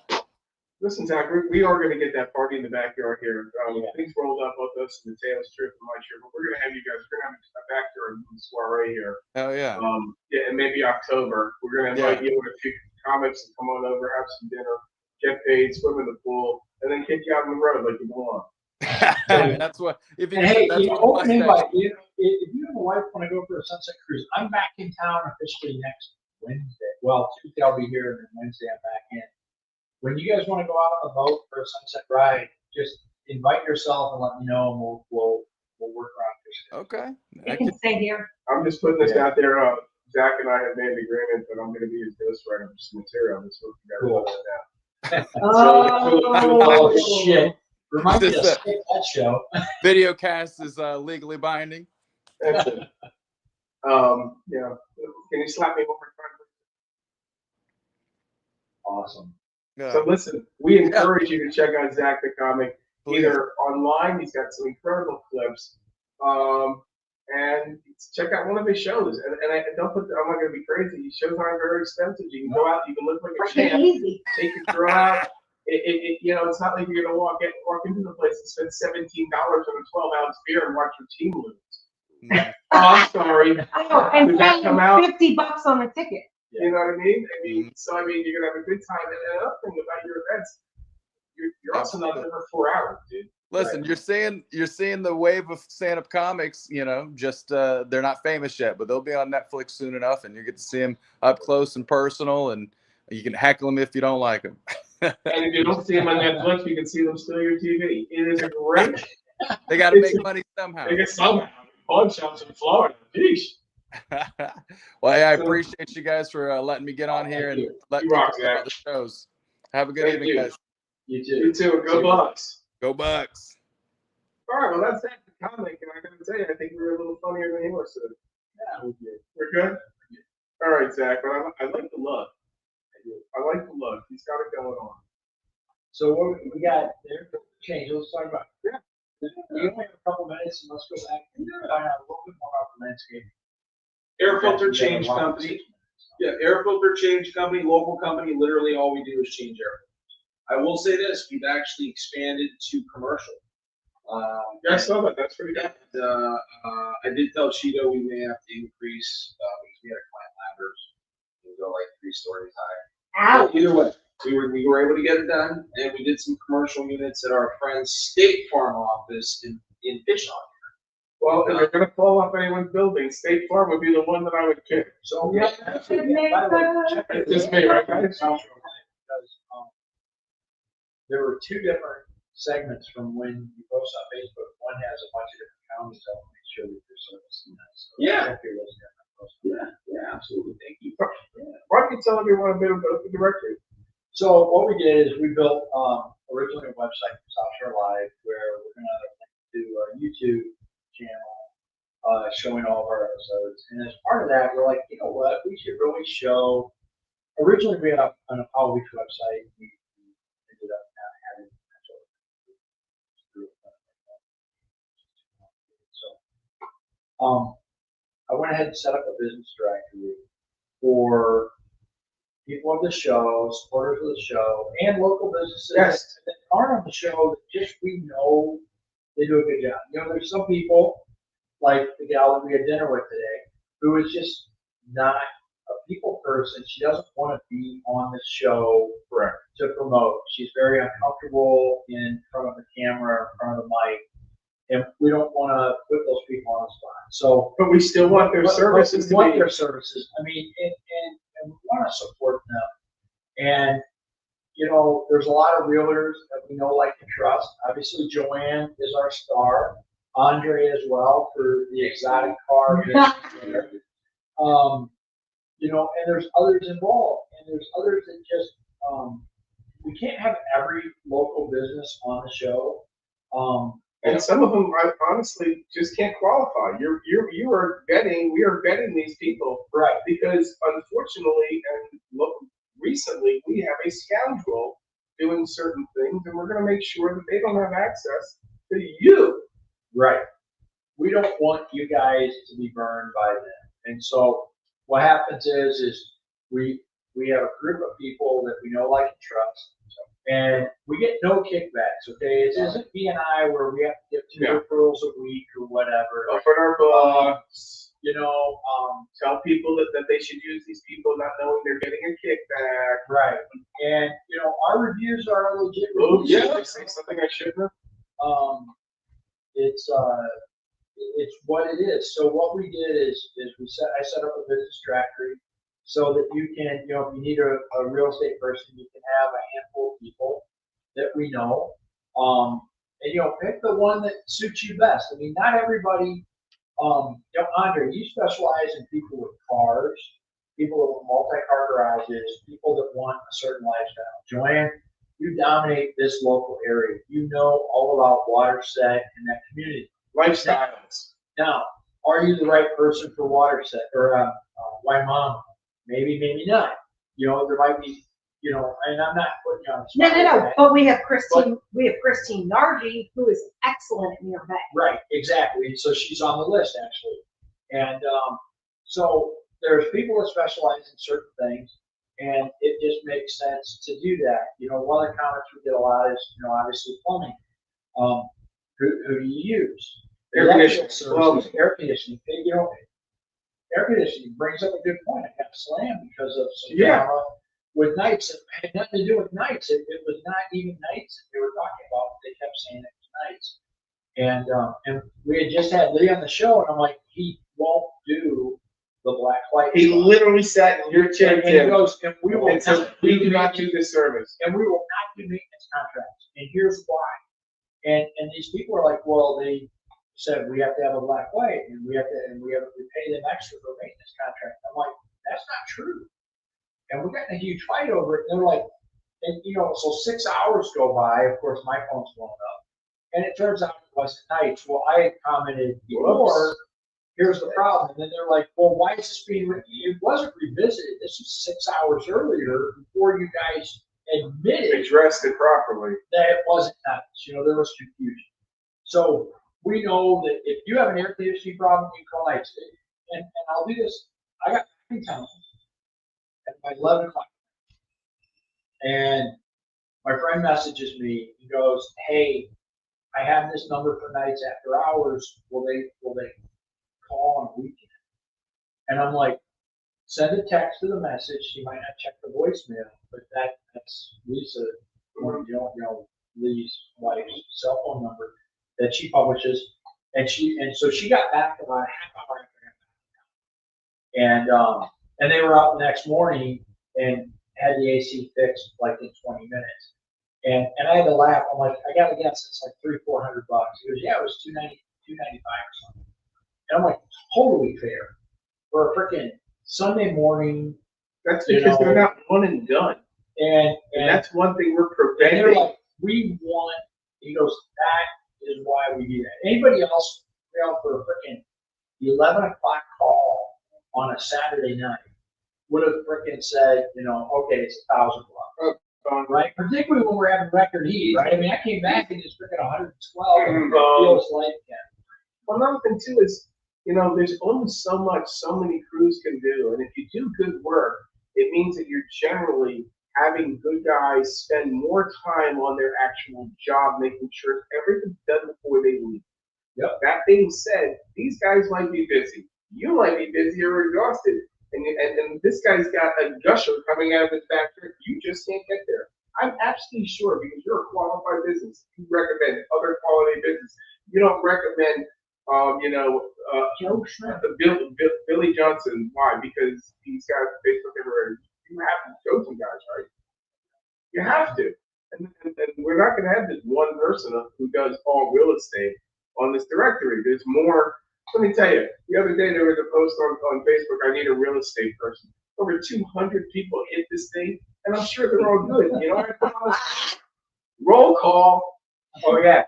Listen, Zach, we are going to get that party in the backyard here. Things rolled up both us and the Taylor's trip and my shirt, but we're going to have you guys. We're going to have a backyard soiree here. Hell yeah. And maybe October. We're going to invite you and a few comics to come on over, have some dinner, get paid, swim in the pool, and then kick you out on the road like you belong. That's what. If you and my wife want to go for a sunset cruise, I'm back in town officially next Wednesday. Well, Tuesday I'll be here, and then Wednesday I'm back in. When you guys want to go out on a boat for a sunset ride, just invite yourself and let me know, and we'll work around this. Okay. You can stay here. I'm just putting this out there. Zach and I have made an agreement that I'm going to be his ghostwriter for some material. That's what we got to Oh shit. Remind me to skip that show. Video cast is legally binding. That's it. Can you slap me one more time? Awesome. So listen, we encourage you to check out Zach the Comic either online. He's got some incredible clips, and check out one of his shows. And I don't put, I'm not going to be crazy. His shows aren't very expensive. You can go out, you can live like a champ, take your girl out. You know, it's not like you're going to walk into the place and spend $17 on a 12-ounce beer and watch your team lose. Oh, I'm sorry. Oh, and Did that come out? $50 on a ticket. You know what I mean? So you're gonna have a good time. And another thing about your events, you're also not there for 4 hours, dude. Listen, you're seeing the wave of stand-up comics. You know, just they're not famous yet, but they'll be on Netflix soon enough, and you get to see them up close and personal, and you can heckle them if you don't like them. And if you don't see them on Netflix, you can see them still on your TV. It is a great. They got to make money somehow. They get somehow. Pawn shops in Florida. Jeez. Well, hey, I appreciate you guys for letting me get on here and let me talk about the shows. Have a good evening, guys. You too. You too. Go Bucks. Go Bucks. All right. Well, that's that comic, and I gotta tell you, I think we were a little funnier than he was. So. Yeah, we're good. All right, Zach. But I like the look. I like the look. He's got it going on. So what we got there? Change. Let's talk about. Yeah. We only have a couple minutes, and let's go back and find out a little bit more about the landscape. Air filter change company. Yeah, air filter change company, local company. Literally, all we do is change air filters. I will say this: we've actually expanded to commercial. Yeah, I saw that. That's pretty good. I did tell Cheeto we may have to increase because we had to climb ladders. We go like 3 stories high. But either way, we were able to get it done, and we did some commercial units at our friend's State Farm office in Fishon. Well, if you're going to fall off anyone's building, State Farm would be the one that I would pick. So, yeah. It's just me, right, guys? Because there were 2 different segments from when you post on Facebook. One has a bunch of different counties. I want to make sure that you're servicing that. So Yeah, absolutely. Thank you. Why don't you tell everyone a bit about the directory? So what we did is we built originally a website for South Shore Live where we're going to do a YouTube channel showing all of our episodes. And as part of that, we're like, you know what, we should really show. Originally, we had an Apollo Beach website. We ended up not having so I went ahead and set up a business directory for people of the show, supporters of the show, and local businesses that aren't on the show that just we know they do a good job. You know, there's some people, like the gal that we had dinner with today, who is just not a people person. She doesn't want to be on the show to promote. She's very uncomfortable in front of the camera, in front of the mic, and we don't want to put those people on the spot. So, but we still want their services. We want their services. I mean, and we want to support them. And you know, there's a lot of realtors that we know, like, and trust. Obviously, Joanne is our star. Andre as well for the exotic car. You know, and there's others involved, and there's others that just we can't have every local business on the show. And some of them, honestly, just can't qualify. We are vetting these people, right? Because unfortunately, and recently, we have a scoundrel doing certain things, and we're going to make sure that they don't have access to you. Right. We don't want you guys to be burned by them. And so what happens is we have a group of people that we know, like, and trust, and we get no kickbacks. Okay, it isn't B&I where we have to give 2 referrals a week or whatever. Open our books. You know, tell people that they should use these people, not knowing they're getting a kickback. Right. And you know, our reviews are legit. Oh yeah, say something I shouldn't have. It's what it is. So what we did is I set up a business directory so that you can, you know, if you need a real estate person, you can have a handful of people that we know. And you know, pick the one that suits you best. I mean, not everybody. You know, Andre, you specialize in people with cars, people with multi-car garages, people that want a certain lifestyle. Joanne, you dominate this local area. You know all about Waterset and that community. Lifestyles. Now, are you the right person for Waterset or Waimama? Maybe, maybe not. You know, there might be you know, and I'm not putting you on the No, spot. no, with no, that. but we have Christine Nargi, who is excellent at Mirror Bay. Right, exactly. And so she's on the list actually. And so there's people that specialize in certain things, and it just makes sense to do that. You know, one of the comments we get a lot is, you know, obviously plumbing. Who do you use? Air conditioning. Well, air conditioning. You know, air conditioning brings up a good point. I got slammed because of some drama with nights. It had nothing to do with nights. It was not even nights that they were talking about. They kept saying it was nights. And we had just had Lee on the show, and I'm like, he won't do the black light. He stuff. literally sat in your chair, And he goes, and we will and said, not we do not do this service. and we will not do maintenance contracts. And here's why. And these people are like, well, they said we have to have a black light, and we pay them extra for a maintenance contract. I'm like, that's not true. And we got in a huge fight over it. And they're like, and you know, so 6 hours go by. Of course, my phone's blowing up, and it turns out it wasn't nights. Well, I had commented before. Here's the problem. And then they're like, well, why is this being? It wasn't revisited. This was 6 hours earlier before you guys admitted Addressed it properly. that it wasn't nights. You know, there was confusion. So we know that if you have an air conditioning problem, you call nights. And I'll do this. I got in town at my 11 o'clock. And my friend messages me. He goes, hey, I have this number for nights after hours. Will they call on a weekend? And I'm like, send a text to the message. She might not check the voicemail, but that's Lisa, you know, Lee's wife's cell phone number that she publishes. And so she got back about a half hour after. And they were out the next morning and had the AC fixed like in 20 minutes. And I had to laugh. I'm like, I gotta guess it's like $300-400. He goes, yeah, it was $295 or something. And I'm like, totally fair for a freaking Sunday morning. That's because they're not one and done. And that's one thing we're and preventing. they're like, we want. He goes, that is why we do that. Anybody else, you know, for a freaking 11 o'clock call on a Saturday night would have freaking said, you know, okay, it's $1,000. Right? Particularly when we're having record heat, right? I mean, I came back and it's freaking 112 and it feels like that. Well, another thing too is, you know, there's only so much so many crews can do. And if you do good work, it means that you're generally having good guys spend more time on their actual job, making sure everything's done before they leave. Yep. That being said, these guys might be busy. You might be busy or exhausted. And this guy's got a gusher coming out of his factory. You just can't get there. I'm absolutely sure because you're a qualified business. You recommend other quality business. You don't recommend, Billy Johnson. Why? Because he's got Facebook everywhere. You have to go to guys, right? You have to. And we're not going to have this one person who does all real estate on this directory. There's more. Let me tell you, the other day there was a post on Facebook, I need a real estate person. Over 200 people hit this thing, and I'm sure they're all good. You know, roll call. Oh, yeah.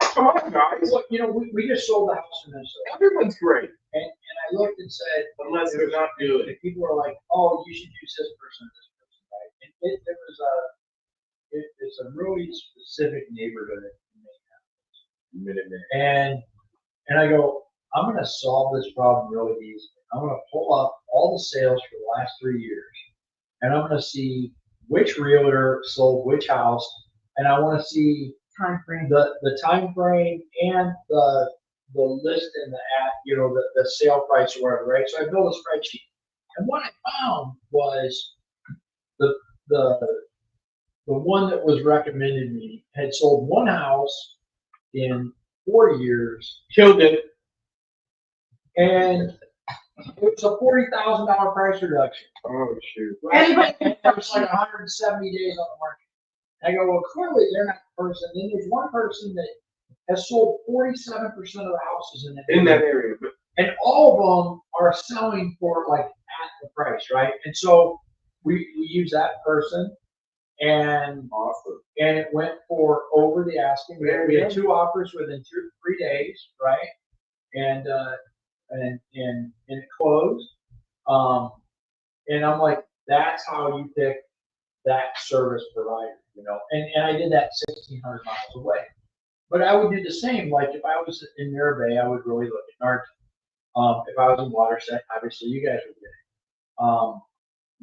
Come on, guys. Well, you know, we just sold the house in Minnesota. Everyone's great. And I looked and said, unless they're not good. And people were like, oh, you should use this person, right? And it's a really specific neighborhood in Minneapolis. And I go, I'm going to solve this problem really easy. I'm going to pull up all the sales for the last 3 years, and I'm going to see which realtor sold which house, and I want to see time frame, the time frame, and the list and the sale price or whatever, right? So I built a spreadsheet, and what I found was the one that was recommended me had sold one house in 4 years, killed it, and it was a $40,000 price reduction. Oh shoot! Right? And it was like 170 days on the market. I go, well, clearly they're not the person. Then there's one person that has sold 47% of the houses in that area, and all of them are selling for like at the price, right? And so we use that person. And awesome. And it went for over the asking. We had 2 offers within 3 days, right? And it closed. And I'm like, that's how you pick that service provider, you know, and I did that 1,600 miles away. But I would do the same, like if I was in Mirror Bay, I would really look at Narton. If I was in Waterset, obviously you guys would get it.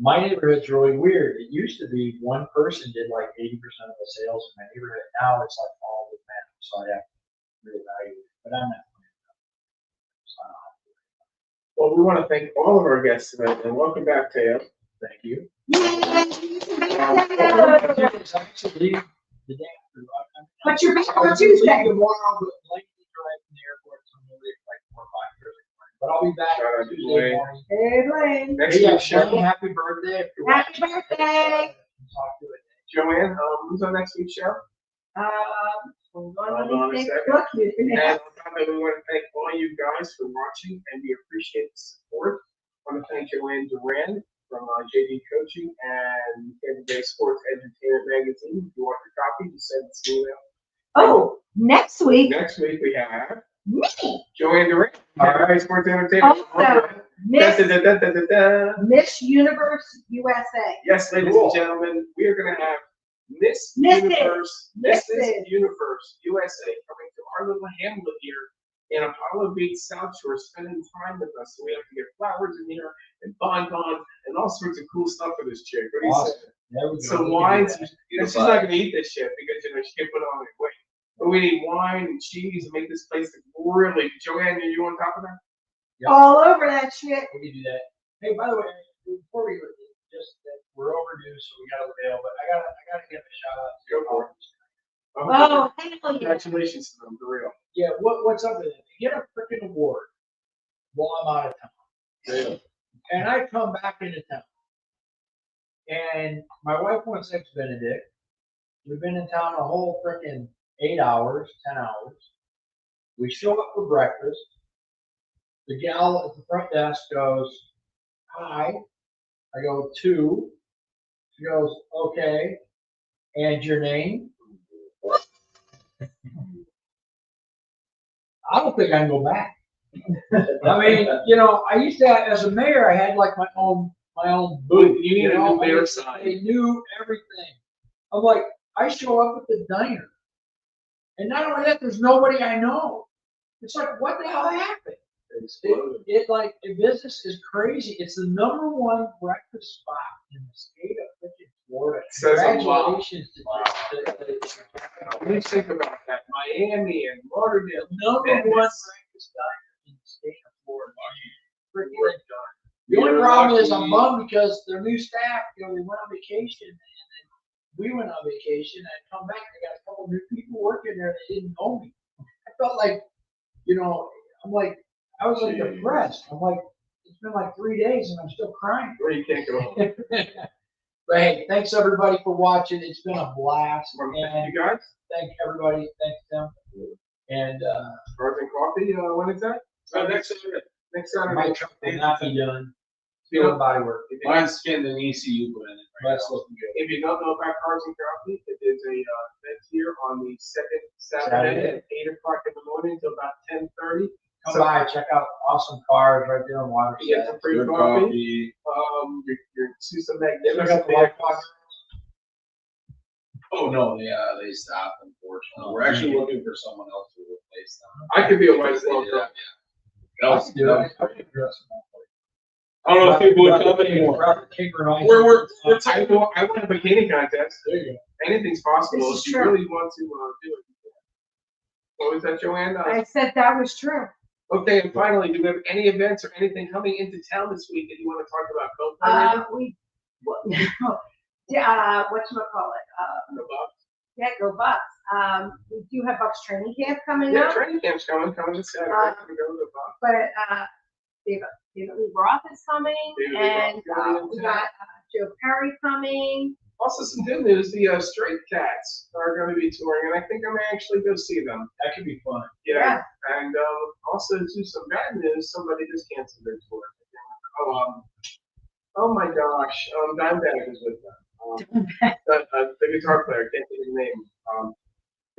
My neighborhood's really weird. It used to be one person did like 80% of the sales in my neighborhood. Now it's like all the men, so I have to reevaluate it, but I'm not. Well, we want to thank all of our guests tonight, and welcome back, Teo. Thank you. But you're back on Tuesday. But I'll be back on Tuesday morning. Hey, Blaine. Next Hey, week's show. happy birthday. Happy birthday. Joanne, who's on next week's show? Hold Hold on, on let a me take second. a look. You can And have- on top of it, we want to thank all you guys for watching, and we appreciate the support. I want to thank Joanne Duran from JD Coaching and Tampa Bay Sports Entertainment Magazine. If you want your copy, just send us an email. Oh, next week, Next week we have me. Joanne Duran, Tampa Bay Sports Entertainment. Also, Miss, Da-da-da-da-da-da. Miss Universe USA. Yes, ladies and gentlemen, we are going to have Miss Mrs. Universe, Mrs. Mrs. Universe USA coming to our little hamlet here in Apollo Beach, South Shore, spending time with us. So we have to get flowers in here and bonbons and all sorts of cool stuff for this chick. What do you Awesome. say? There we go. Some We can wine. do that. And she's not going to eat this shit because she can put on it weight. But we need wine and cheese and make this place look really. Joanne, are you on top of that? All over that shit. We can do that. Hey, by the way, before we just that we're overdue, so we gotta bail. But I gotta give a shout out to Go for it. Oh, hell yeah. Congratulations to them, for real. Yeah, what's up with it? Get a freaking award while I'm out of town. And I come back into town. And my wife wants Eggs Benedict. We've been in town a whole freaking 8 hours, 10 hours. We show up for breakfast. The gal at the front desk goes, "Hi." I go, "2." She goes, "Okay. And your name?" I don't think I can go back. I mean, you know, I used to, as a mayor, I had like my own booth. You need a know, new mayor I mean, sign. They knew everything. I'm like, I show up at the diner, and not only that, there's nobody I know. It's like, what the hell happened? It like the business is crazy. It's the #1 breakfast spot in the state of freaking Florida. Says a lot. Congratulations to What do you think about that? Miami and Lauderdale. #1 breakfast diner in the state of Florida. Freaking The only problem is I'm bummed because their new staff, you know, they went on vacation and then we went on vacation and I come back, they got a couple new people working there that didn't know me. I felt like, you know, I was like depressed. I'm like, it's been like 3 days and I'm still crying. Where you can't go home. But hey, thanks everybody for watching. It's been a blast. Thank And you guys. thank everybody. Thanks them. And Stars and Coffee, when is that? Next Saturday. Next Saturday. my truck will not be done. Field and body work. Mine's skinned and ECU put in it. That's looking good. If you don't know about Cars and Coffee, it is a event here on the second Saturday at 8 o'clock in the morning till about 10:30. Come by, check out awesome cars right there in Waterset. You get some free Good coffee. You see some Check out magnificent the White vehicles. Fox. Oh, no, they stopped, unfortunately. We're actually looking for someone else to replace them. I could be a white Because they girl. did have- I can do it. I don't know if people would come anymore. We're tight. I want a bikini contest. There you go. Anything's possible This is if you true. really want to do it. What was that, Joanne? I said that was true. Okay, and finally, do we have any events or anything coming into town this week that you want to talk about? Go Whatchamacallit? Yeah, go Bucks. We do have Bucks training camp coming Yeah, up, training camp's coming this Saturday. Uh, We go to the Bucks. but David Lee Roth is coming, David Lee and Roth coming in we town. got Joe Perry coming. Also, some good news, the Stray Cats are going to be touring, and I think I may actually go see them. That could be fun. Yeah. And also, to some bad news, somebody just canceled their tour. Oh my gosh, Dimebag is with them. The guitar player, can't think of his name.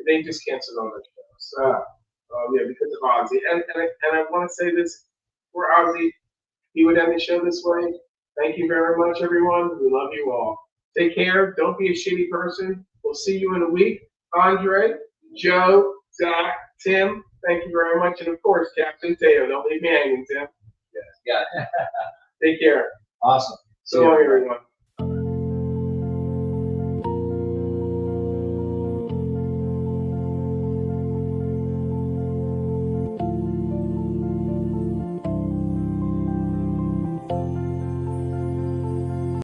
They just canceled on their show. So, yeah, because of Ozzy. And I want to say this for Ozzy, he would end the show this way. Thank you very much, everyone. We love you all. Take care. Don't be a shitty person. We'll see you in a week. Andre, Joe, Zach, Tim, thank you very much. And of course, Captain Teo. Don't leave me hanging, Tim. Yeah. Take care. Awesome. So long, everyone.